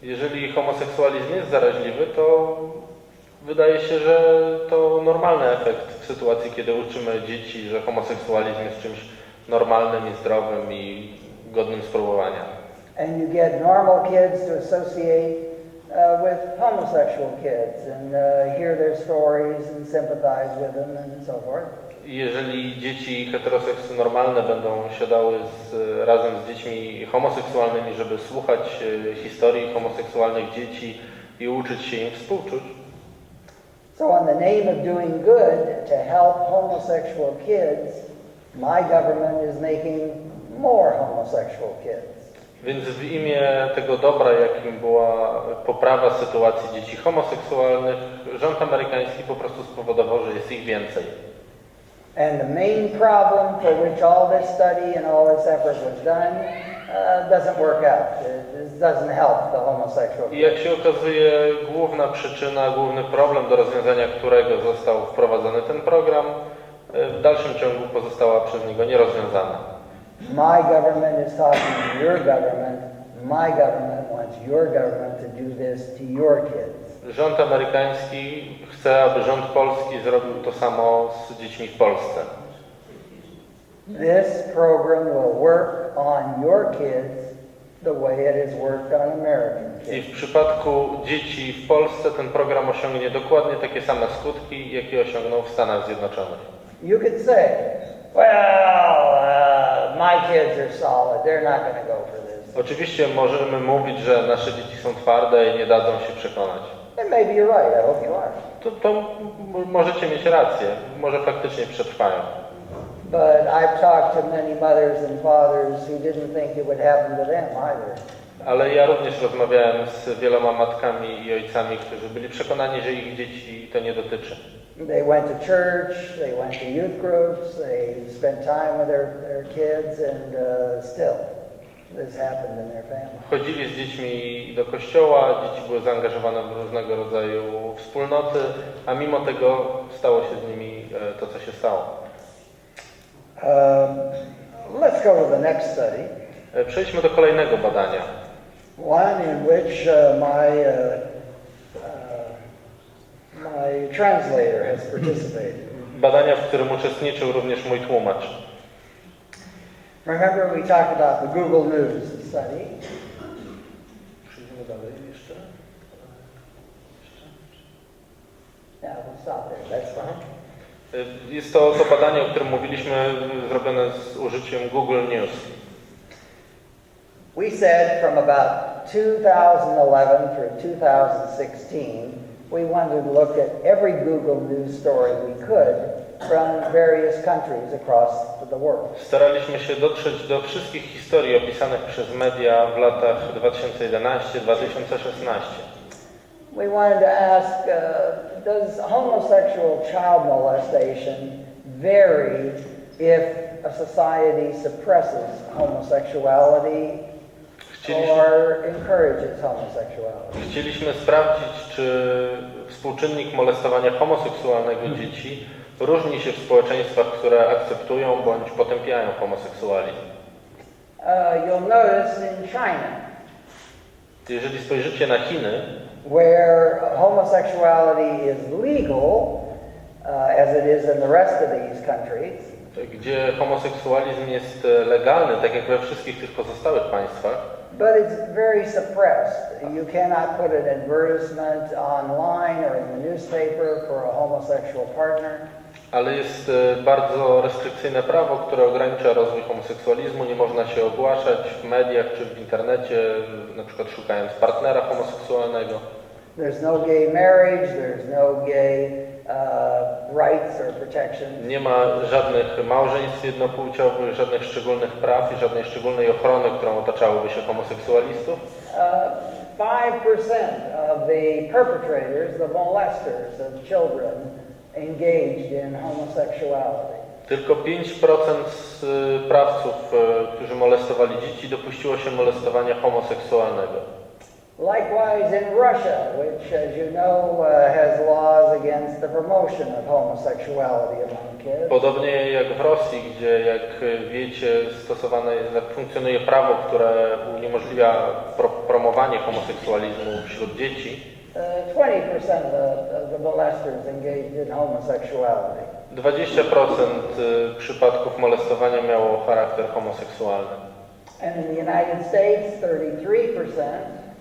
Jeżeli homoseksualizm jest zaraźliwy, to wydaje się, że to normalny efekt w sytuacji, kiedy uczymy dzieci, że homoseksualizm jest czymś normalnym i zdrowym i godnym spróbowania. And you get normal kids to associate with homosexual kids and hear their stories and sympathize with them and so forth. Jeżeli dzieci heteroseksu normalne będą siadały razem z dziećmi homoseksualnymi, żeby słuchać historii homoseksualnych dzieci i uczyć się im współczuć. So in the name of doing good to help homosexual kids, my government is making more homosexual kids. Więc w imię tego dobra, jakim była poprawa sytuacji dzieci homoseksualnych, rząd amerykański po prostu spowodował, że jest ich więcej. And the main problem for which all this study and all this effort was done doesn't work out. It doesn't help the homosexual kids. I jak się okazuje, główna przyczyna, główny problem, do rozwiązania którego został wprowadzony ten program, w dalszym ciągu pozostała przez niego nierozwiązana. My government is talking to your government, my government wants your government to do this to your kids. Rząd amerykański chce, aby rząd polski zrobił to samo z dziećmi w Polsce. This program will work on your kids the way it has worked on American I kids. w przypadku dzieci w Polsce ten program osiągnie dokładnie takie same skutki, jakie osiągnął w Stanach Zjednoczonych. You could say, well, my kids are solid. They're not going to go for this. Oczywiście możemy mówić, że nasze dzieci są twarde i nie dadzą się przekonać. And maybe you're right. I hope you are. To możecie mieć rację, może faktycznie przetrwają. But I've talked to many mothers and fathers who didn't think it would happen to them either. Ale ja również rozmawiałem z wieloma matkami i ojcami, którzy byli przekonani, że ich dzieci to nie dotyczy. They went to church, they went to youth groups, they spent time with their kids, and still this happened in their family. Chodzili z dziećmi do kościoła, dzieci były zaangażowane w różnego rodzaju wspólnoty, a mimo tego stało się z nimi to, co się stało. Let's go to the next study. Przejdźmy do kolejnego badania. One in which my translator has participated. Badania, w którym uczestniczył również mój tłumacz. Remember we talked about the Google News study. Przejdziemy dalej jeszcze. Yeah, we'll stop there. That's fine. Jest to badanie, o którym mówiliśmy, zrobione z użyciem Google News. We said from about 2011 through 2016, we wanted to look at every Google News story we could from various countries across the world. Staraliśmy się dotrzeć do wszystkich historii opisanych przez media w latach 2011-2016. We wanted to ask, does homosexual child molestation vary if a society suppresses homosexuality or encourages homosexuality? Chcieliśmy sprawdzić, czy współczynnik molestowania homoseksualnego dzieci różni się w społeczeństwach, które akceptują bądź potępiają homoseksualizm. You'll notice in China, Jeżeli spojrzycie na Chiny, where homosexuality is legal, as it is in the rest of these countries, gdzie homoseksualizm jest legalny, tak jak we wszystkich tych pozostałych państwach, but it's very suppressed. You cannot put an advertisement online or in the newspaper for a homosexual partner. ale jest bardzo restrykcyjne prawo, które ogranicza rozwój homoseksualizmu. Nie można się ogłaszać w mediach czy w internecie, na przykład szukając partnera homoseksualnego. There's no gay marriage, there's no gay rights or protection. Nie ma żadnych małżeństw jednopłciowych, żadnych szczególnych praw i żadnej szczególnej ochrony, którą otaczałoby się homoseksualistów. 5% of the perpetrators, the molesters of children, engaged in homosexuality. Tylko 5% sprawców, którzy molestowali dzieci, dopuściło się molestowania homoseksualnego. Likewise in Russia, which, as you know, has laws against the promotion of homosexuality among kids. Podobnie jak w Rosji, gdzie, jak wiecie, funkcjonuje prawo, które uniemożliwia promowanie homoseksualizmu wśród dzieci. 20% of the molesters engaged in homosexuality. 20% przypadków molestowania miało charakter homoseksualny. And in the United States, 33%.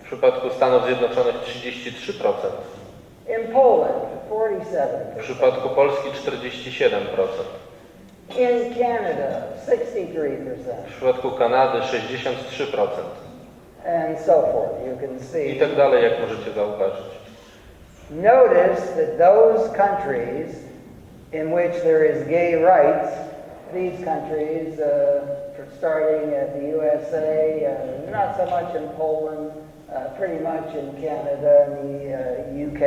W przypadku Stanów Zjednoczonych 33%. In Poland, 47%. W przypadku Polski 47%. In Canada, 63%. W przypadku Kanady 63%. And so forth. You can see. I tak dalej, jak możecie zauważyć. Notice that those countries in which there is gay rights, these countries, starting at the USA, not so much in Poland, pretty much in Canada and the UK.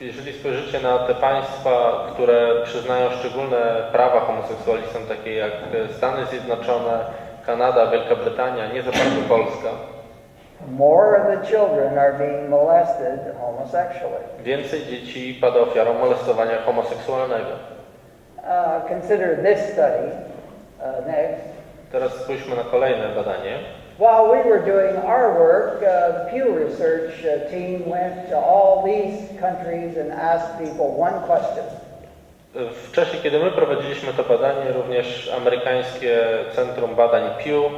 Jeżeli spojrzycie na te państwa, które przyznają szczególne prawa homoseksualistom, takie jak Stany Zjednoczone, Kanada, Wielka Brytania, nie za bardzo Polska, more of the children are being molested homosexually. więcej dzieci pada ofiarą molestowania homoseksualnego. Consider this study next. Teraz spójrzmy na kolejne badanie. While we were doing our work, the Pew Research team went to all these countries and asked people one question. W czasie, kiedy my prowadziliśmy to badanie, również amerykańskie Centrum Badań Pew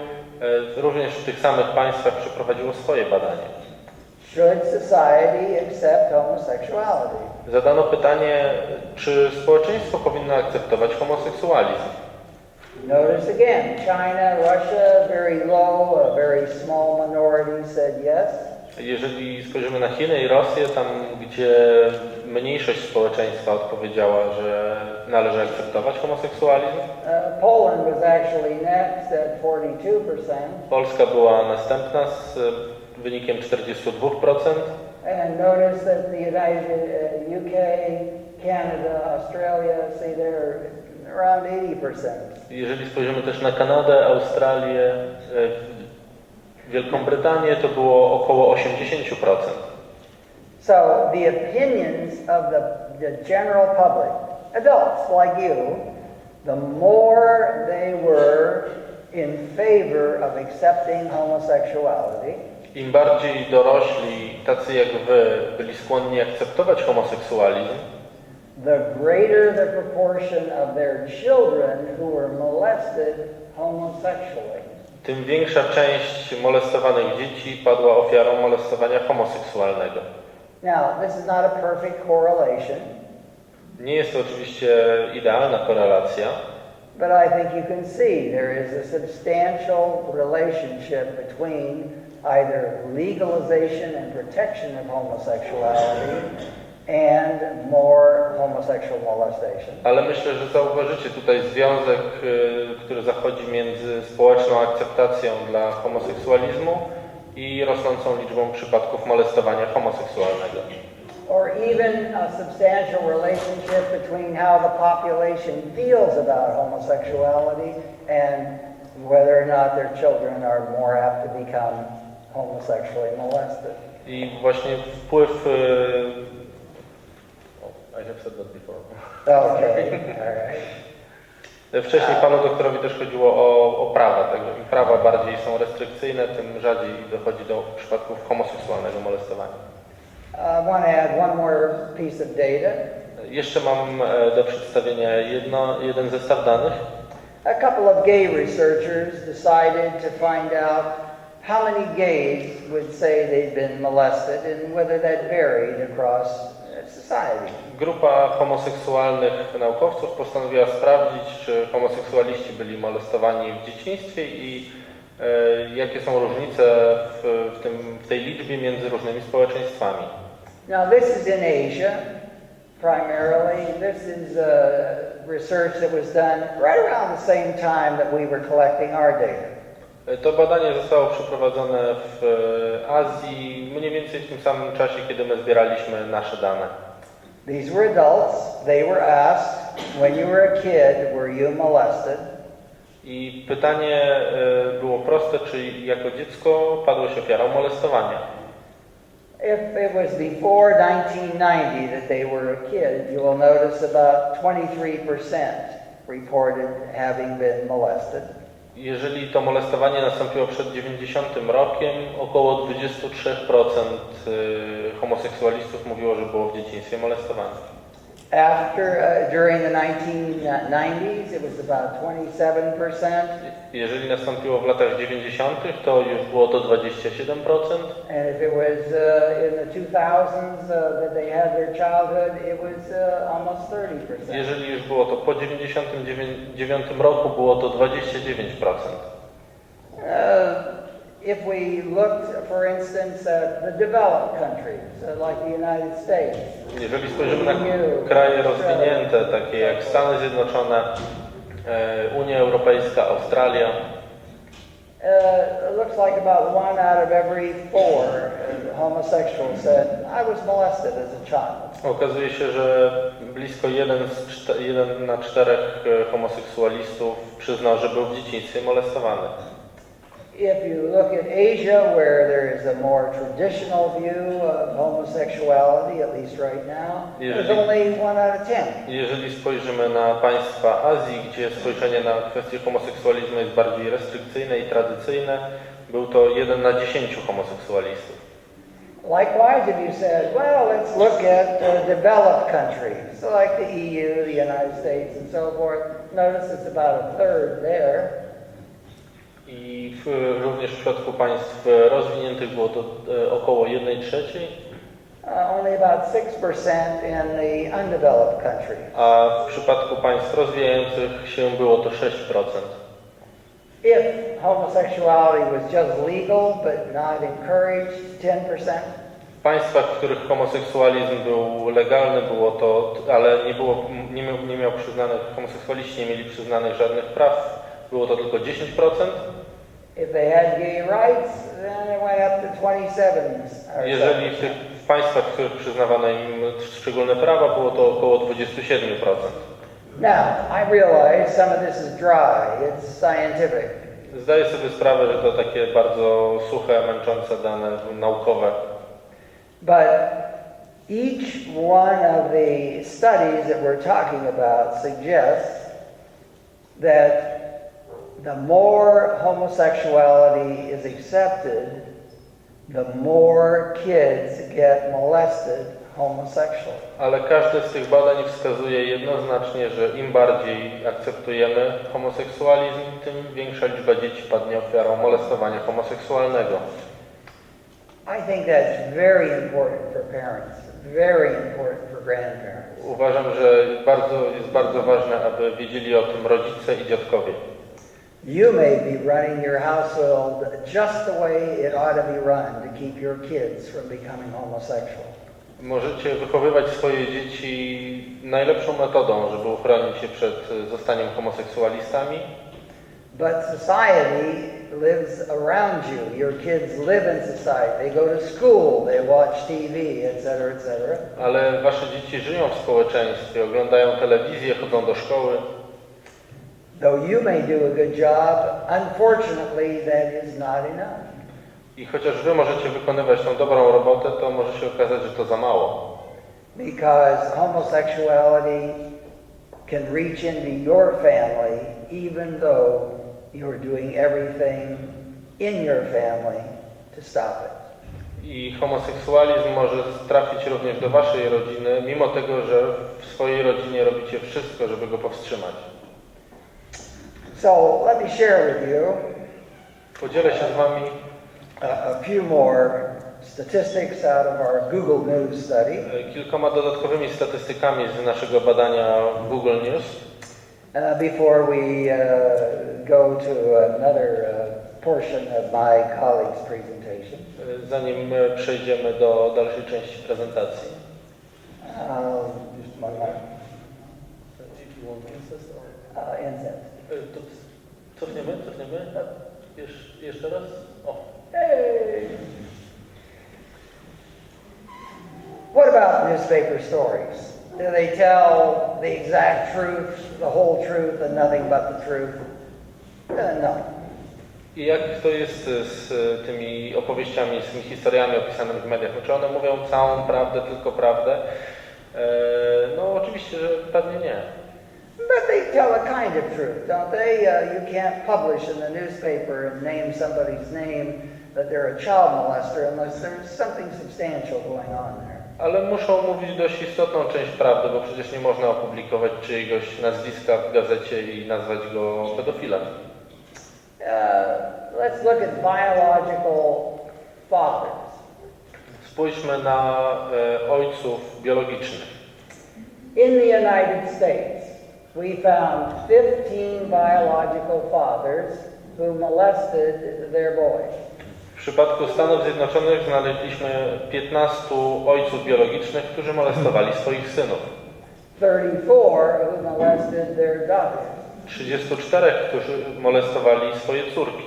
również w tych samych państwach przeprowadziło swoje badanie. Should society accept homosexuality? Zadano pytanie, czy społeczeństwo powinno akceptować homoseksualizm. Notice again, China, Russia, very low, a very small minority said yes. Jeżeli spojrzymy na Chiny i Rosję, tam gdzie mniejszość społeczeństwa odpowiedziała, że należy akceptować homoseksualizm. Poland was actually next at 42%. Polska była następna z wynikiem 42%. And notice that the UK, Canada, Australia, see they're around 80%. Jeżeli spojrzymy też na Kanadę, Australię, Wielką Brytanię, to było około 80%. So the opinions of the general public, adults like you, the more they were in favor of accepting homosexuality, im bardziej dorośli, tacy jak wy, byli skłonni akceptować homoseksualizm, the greater the proportion of their children who were molested homosexually. tym większa część molestowanych dzieci padła ofiarą molestowania homoseksualnego. Now, this is not a perfect correlation. Nie jest to oczywiście idealna korelacja, But I think you can see there is a substantial relationship between either legalization and protection of homosexuality and more homosexual molestation. ale myślę, że zauważycie tutaj związek, który zachodzi między społeczną akceptacją dla homoseksualizmu i rosnącą liczbą przypadków molestowania homoseksualnego. Or even a substantial relationship between how the population feels about homosexuality and whether or not their children are more apt to become homosexually molested. I właśnie wpływ... I have said that before. Okay, all right. Wcześniej panu doktorowi też chodziło o prawa, także im prawa bardziej są restrykcyjne, tym rzadziej dochodzi do przypadków homoseksualnego molestowania. I want to add one more piece of data. Jeszcze mam do przedstawienia jeden zestaw danych. A couple of gay researchers decided to find out how many gays would say they'd been molested and whether that varied across society. Grupa homoseksualnych naukowców postanowiła sprawdzić, czy homoseksualiści byli molestowani w dzieciństwie i jakie są różnice w tej liczbie między różnymi społeczeństwami. Now this is in Asia, primarily. This is research that was done right around the same time that we were collecting our data. To badanie zostało przeprowadzone w Azji mniej więcej w tym samym czasie, kiedy my zbieraliśmy nasze dane. These were adults. They were asked, when you were a kid, were you molested? I pytanie było proste, czy jako dziecko padłeś ofiarą molestowania. If it was before 1990 that they were a kid, you will notice about 23% reported having been molested. Jeżeli to molestowanie nastąpiło przed 90 rokiem, około 23% homoseksualistów mówiło, że było w dzieciństwie molestowane. During the 1990s, it was about 27%. Jeżeli nastąpiło w latach 90., to już było to 27%. And if it was in the 2000s that they had their childhood, it was almost 30%. Jeżeli już było to po 99 roku, było to 29%. If we looked, for instance, at the developed countries, like the United States, jeżeli spojrzymy na kraje rozwinięte, takie jak Stany Zjednoczone, Unia Europejska, Australia, it looks like about 1 out of every 4 homosexuals said, I was molested as a child. okazuje się, że blisko 1 na 4 homoseksualistów przyznał, że był w dzieciństwie molestowany. If you look at Asia, where there is a more traditional view of homosexuality, at least right now, there's only 1 out of 10. Jeżeli spojrzymy na państwa Azji, gdzie spojrzenie na kwestię homoseksualizmu jest bardziej restrykcyjne i tradycyjne, Był to 1 na 10 homoseksualistów. Likewise, if you said, well, let's look at developed countries, so like the EU, the United States, and so forth, notice it's about a third there. I również w przypadku państw rozwiniętych było to około 1/3. Only about 6% in the undeveloped countries. A w przypadku państw rozwijających się było to 6%. If homosexuality was just legal but not encouraged, 10%. W państwach, w których homoseksualizm był legalny, było to, ale nie miał przyznanych, homoseksualiści nie mieli przyznanych żadnych praw, było to tylko 10%. If they had gay rights, then it went up to 27. Jeżeli w państwach, w których przyznawano im szczególne prawa, było to około 27%. Now, I realize some of this is dry, it's scientific. Zdaję sobie sprawę, że to takie bardzo suche, męczące dane naukowe. But each one of the studies that we're talking about suggests that the more homosexuality is accepted, the more kids get molested homosexually. Ale każde z tych badań wskazuje jednoznacznie, że im bardziej akceptujemy homoseksualizm, tym większa liczba dzieci padnie ofiarą molestowania homoseksualnego. I think that's very important for parents, very important for grandparents. Uważam, że jest bardzo ważne, aby wiedzieli o tym rodzice i dziadkowie. You may be running your household just the way it ought to be run to keep your kids from becoming homosexual. Możecie wychowywać swoje dzieci najlepszą metodą, żeby uchronić je przed zostaniem homoseksualistami. But society lives around you. Your kids live in society. They go to school, they watch TV, etc., etc. Ale wasze dzieci żyją w społeczeństwie, oglądają telewizję, chodzą do szkoły. Though you may do a good job, unfortunately that is not enough. I chociaż wy możecie wykonywać tą dobrą robotę, to może się okazać, że to za mało. Because homosexuality can reach into your family even though you're doing everything in your family to stop it. I homoseksualizm może trafić również do waszej rodziny, mimo tego, że w swojej rodzinie robicie wszystko, żeby go powstrzymać. So let me share with you Podzielę się z wami a few more statistics out of our Google News study. kilkoma dodatkowymi statystykami z naszego badania Google News. Before we go to another portion of my colleague's presentation. Zanim przejdziemy do dalszej części prezentacji. Just one more. Incense. To cofniemy? Jeszcze raz? O. Hey! What about newspaper stories? Do they tell the exact truth, the whole truth, and nothing but the truth? No. I jak to jest z tymi opowieściami, z tymi historiami opisanymi w mediach? Czy one mówią całą prawdę, tylko prawdę? No oczywiście, że pewnie nie. But they tell a kind of truth, don't they? You can't publish in the newspaper and name somebody's name that they're a child molester unless there's something substantial going on there. Ale muszą mówić dość istotną część prawdy, bo przecież nie można opublikować czyjegoś nazwiska w gazecie i nazwać go pedofilem. Let's look at biological fathers. Spójrzmy na ojców biologicznych. In the United States, we found 15 biological fathers who molested their boys. W przypadku Stanów Zjednoczonych znaleźliśmy 15 ojców biologicznych, którzy molestowali swoich synów. 34 who molested their daughters. 34, którzy molestowali swoje córki.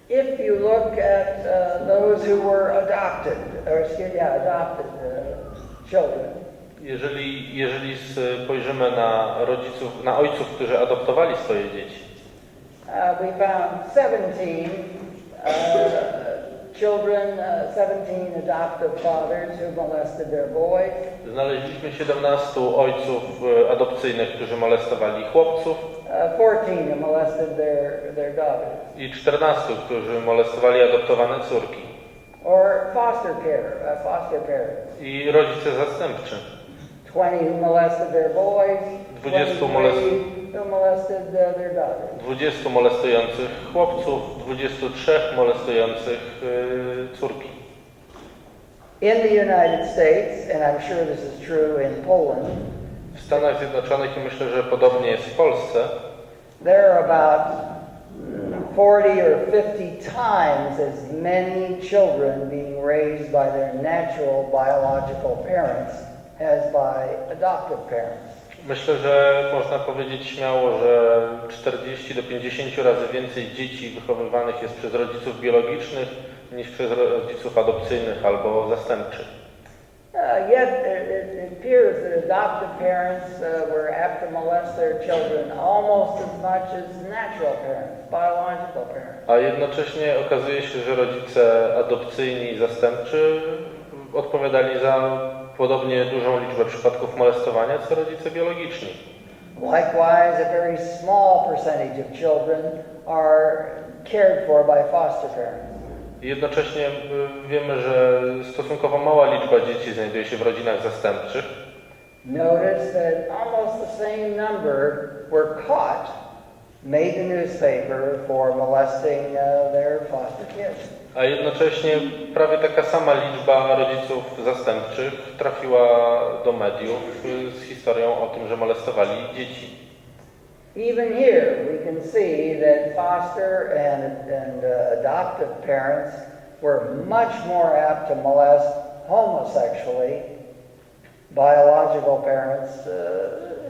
If you look at those who were adopted children. Jeżeli spojrzymy na rodziców, na ojców, którzy adoptowali swoje dzieci. We found 17 children, 17 adoptive fathers who molested their boys. Znaleźliśmy 17 ojców adopcyjnych, którzy molestowali chłopców. 14 who molested their daughters. I 14, którzy molestowali adoptowane córki. Or foster parents. I rodzice zastępczy. 20 who molested their boys. 20 who molested their daughters. 20 molestujących chłopców, 23 molestujących córki. In the United States, and I'm sure this is true in Poland, W Stanach Zjednoczonych i myślę, że podobnie jest w Polsce, there are about 40 or 50 times as many children being raised by their natural biological parents as by adoptive parents. myślę, że można powiedzieć śmiało, że 40 do 50 razy więcej dzieci wychowywanych jest przez rodziców biologicznych niż przez rodziców adopcyjnych albo zastępczych. Yet it appears that adoptive parents were apt to molest their children almost as much as natural parents, biological parents. A jednocześnie okazuje się, że rodzice adopcyjni i zastępczy odpowiadali za podobnie dużą liczbę przypadków molestowania, co rodzice biologiczni. Likewise, a very small percentage of children are cared for by foster parents. Jednocześnie wiemy, że stosunkowo mała liczba dzieci znajduje się w rodzinach zastępczych. Notice that almost the same number were caught, made the newspaper for molesting their foster kids. A jednocześnie prawie taka sama liczba rodziców zastępczych trafiła do mediów z historią o tym, że molestowali dzieci. Even here we can see that foster and adoptive parents were much more apt to molest homosexually, biological parents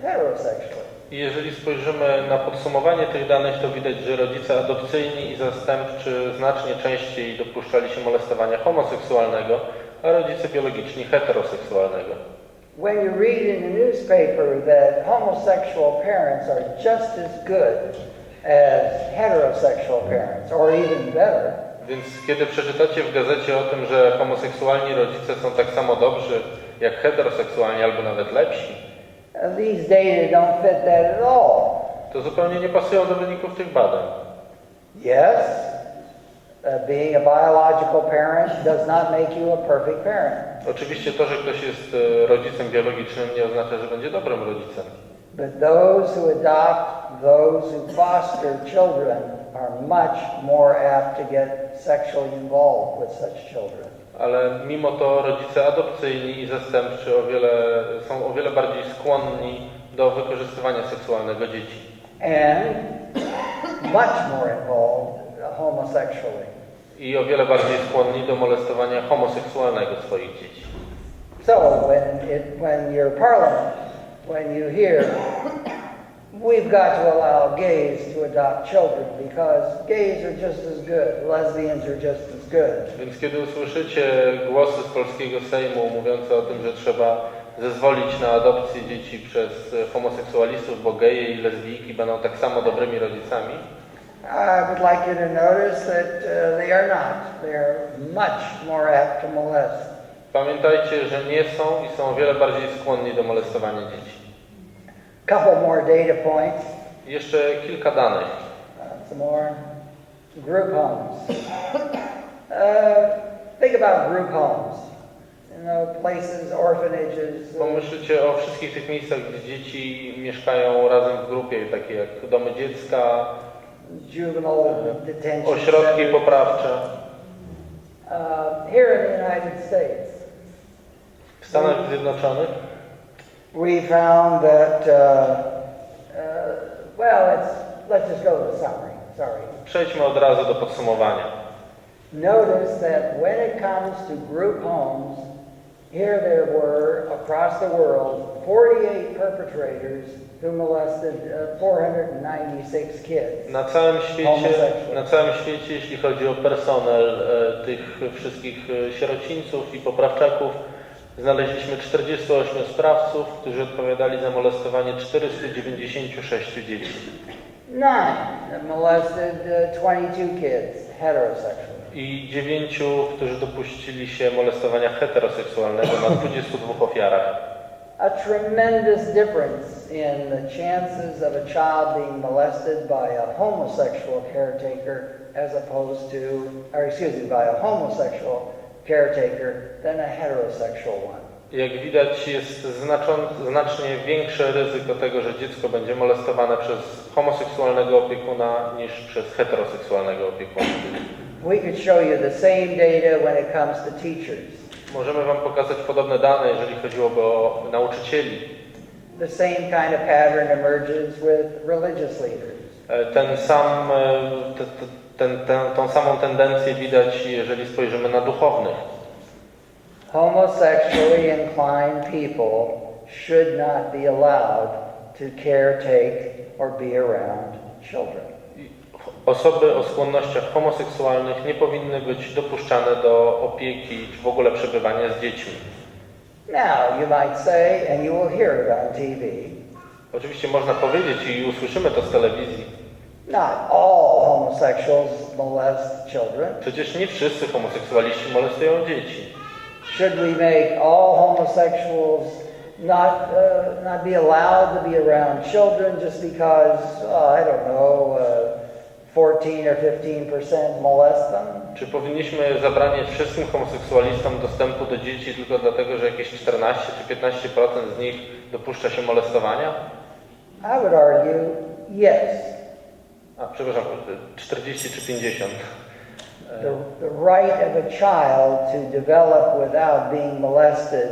heterosexually. I jeżeli spojrzymy na podsumowanie tych danych, to widać, że rodzice adopcyjni i zastępczy znacznie częściej dopuszczali się molestowania homoseksualnego, a rodzice biologiczni heteroseksualnego. When you read in the newspaper that homosexual parents are just as good as heterosexual parents, or even better, Więc kiedy przeczytacie w gazecie o tym, że homoseksualni rodzice są tak samo dobrzy jak heteroseksualni albo nawet lepsi, these data don't fit that at all. to zupełnie nie pasują do wyników tych badań. Yes, being a biological parent does not make you a perfect parent. Oczywiście to, że ktoś jest rodzicem biologicznym, nie oznacza, że będzie dobrym rodzicem. But those who adopt, those who foster children are much more apt to get sexually involved with such children. Ale mimo to rodzice adopcyjni i zastępczy są o wiele bardziej skłonni do wykorzystywania seksualnego dzieci. And much more involved homosexually. I o wiele bardziej skłonni do molestowania homoseksualnego swoich dzieci. So when your parliament, when you hear, we've got to allow gays to adopt children because gays are just as good, lesbians are just as good. Więc kiedy usłyszycie głosy z polskiego Sejmu mówiące o tym, że trzeba zezwolić na adopcję dzieci przez homoseksualistów, bo geje i lesbijki będą tak samo dobrymi rodzicami, I would like you to notice that they are not. They are much more apt to molest. pamiętajcie, że nie są i są o wiele bardziej skłonni do molestowania dzieci. Couple more data points. Jeszcze kilka danych. Some more. Group homes. Think about group homes. You know, places, orphanages. Pomyślcie o wszystkich tych miejscach, gdzie dzieci mieszkają razem w grupie, takie jak domy dziecka, Juvenile detention ośrodki centers. poprawcze. Here in the United States, W Stanach Zjednoczonych we found that, let's just go to the summary. Sorry. przejdźmy od razu do podsumowania. Notice that when it comes to group homes, here there were, across the world, 48 perpetrators who molested 496 kids. Na całym świecie, jeśli chodzi o personel tych wszystkich sierocińców i poprawczaków, znaleźliśmy 48 sprawców, którzy odpowiadali za molestowanie 496 dzieci. 9 molested 22 kids, heterosexually. I 9, którzy dopuścili się molestowania heteroseksualnego na 22 ofiarach. a tremendous difference in the chances of a child being molested by a homosexual caretaker as opposed to, by a homosexual caretaker than a heterosexual one. Jak widać, jest znacznie większe ryzyko tego, że dziecko będzie molestowane przez homoseksualnego opiekuna niż przez heteroseksualnego opiekuna. We could show you the same data when it comes to teachers. Możemy Wam pokazać podobne dane, jeżeli chodziłoby o nauczycieli. The same kind of pattern emerges with religious leaders. Tą samą tendencję widać, jeżeli spojrzymy na duchownych. Homosexually inclined people should not be allowed to caretake or be around children. Osoby o skłonnościach homoseksualnych nie powinny być dopuszczane do opieki czy w ogóle przebywania z dziećmi. Now, you might say, and you will hear it on TV, Oczywiście można powiedzieć i usłyszymy to z telewizji. not all homosexuals molest children. Przecież nie wszyscy homoseksualiści molestują dzieci. Should we make all homosexuals not be allowed to be around children just because, I don't know, 14 or 15% molest them? Czy powinniśmy zabraniać wszystkim homoseksualistom dostępu do dzieci tylko dlatego, że jakieś 14 czy 15% z nich dopuszcza się molestowania? I would argue yes. Przepraszam, 40 czy 50. The right of a child to develop without being molested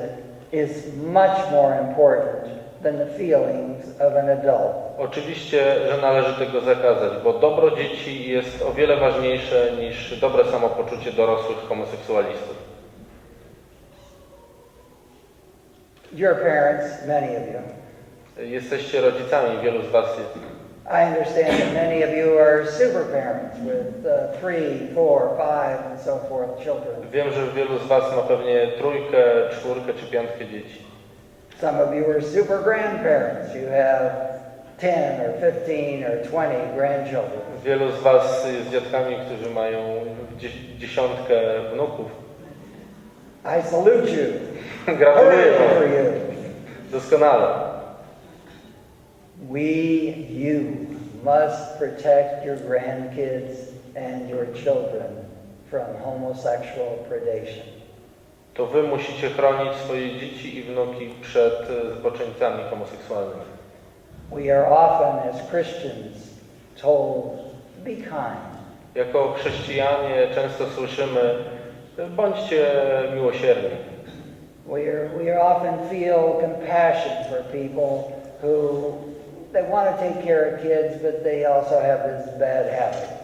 is much more important than the feelings of an adult. Oczywiście, że należy tego zakazać, bo dobro dzieci jest o wiele ważniejsze niż dobre samopoczucie dorosłych homoseksualistów. Your parents, many of you. Jesteście rodzicami, wielu z Was jest. I understand that many of you are super parents with 3, 4, 5 and so forth children. Wiem, że wielu z Was ma pewnie 3, 4 czy 5 dzieci. Some of you are super grandparents. You have 10 or 15 or 20 grandchildren. Wielu z Was jest dziadkami, którzy mają dziesiątkę wnuków. I salute you. Gratuluję Hooray for Wam. you. Doskonale. You must protect your grandkids and your children from homosexual predation. To Wy musicie chronić swoje dzieci i wnuki przed zboczeńcami homoseksualnymi. We are often as Christians told, be kind. Jako chrześcijanie często słyszymy, bądźcie miłosierni. We often feel compassion for people who they want to take care of kids, but they also have this bad habit.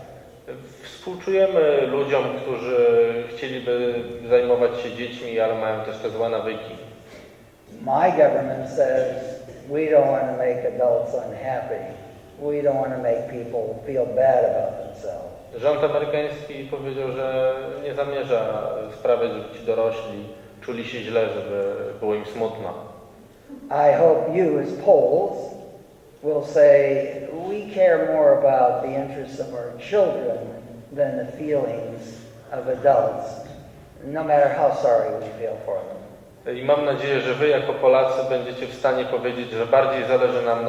Współczujemy ludziom, którzy chcieliby zajmować się dziećmi, ale mają też te złe nawyki. My government says we don't want to make adults unhappy. We don't want to make people feel bad about themselves. Rząd amerykański powiedział, że nie zamierza sprawiać, żeby ci dorośli czuli się źle, żeby było im smutno. I hope you as Poles will say we care more about the interests of our children than the feelings of adults, no matter how sorry we feel for them. I mam nadzieję, że Wy jako Polacy będziecie w stanie powiedzieć, że bardziej zależy nam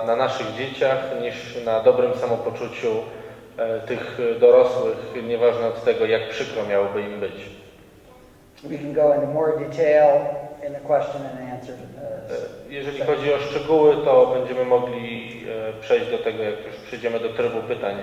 na naszych dzieciach niż na dobrym samopoczuciu tych dorosłych, nieważne od tego, jak przykro miałoby im być. We can go into more detail in the question and answer. Jeżeli chodzi o szczegóły, to będziemy mogli przejść do tego, jak już przejdziemy do trybu pytań.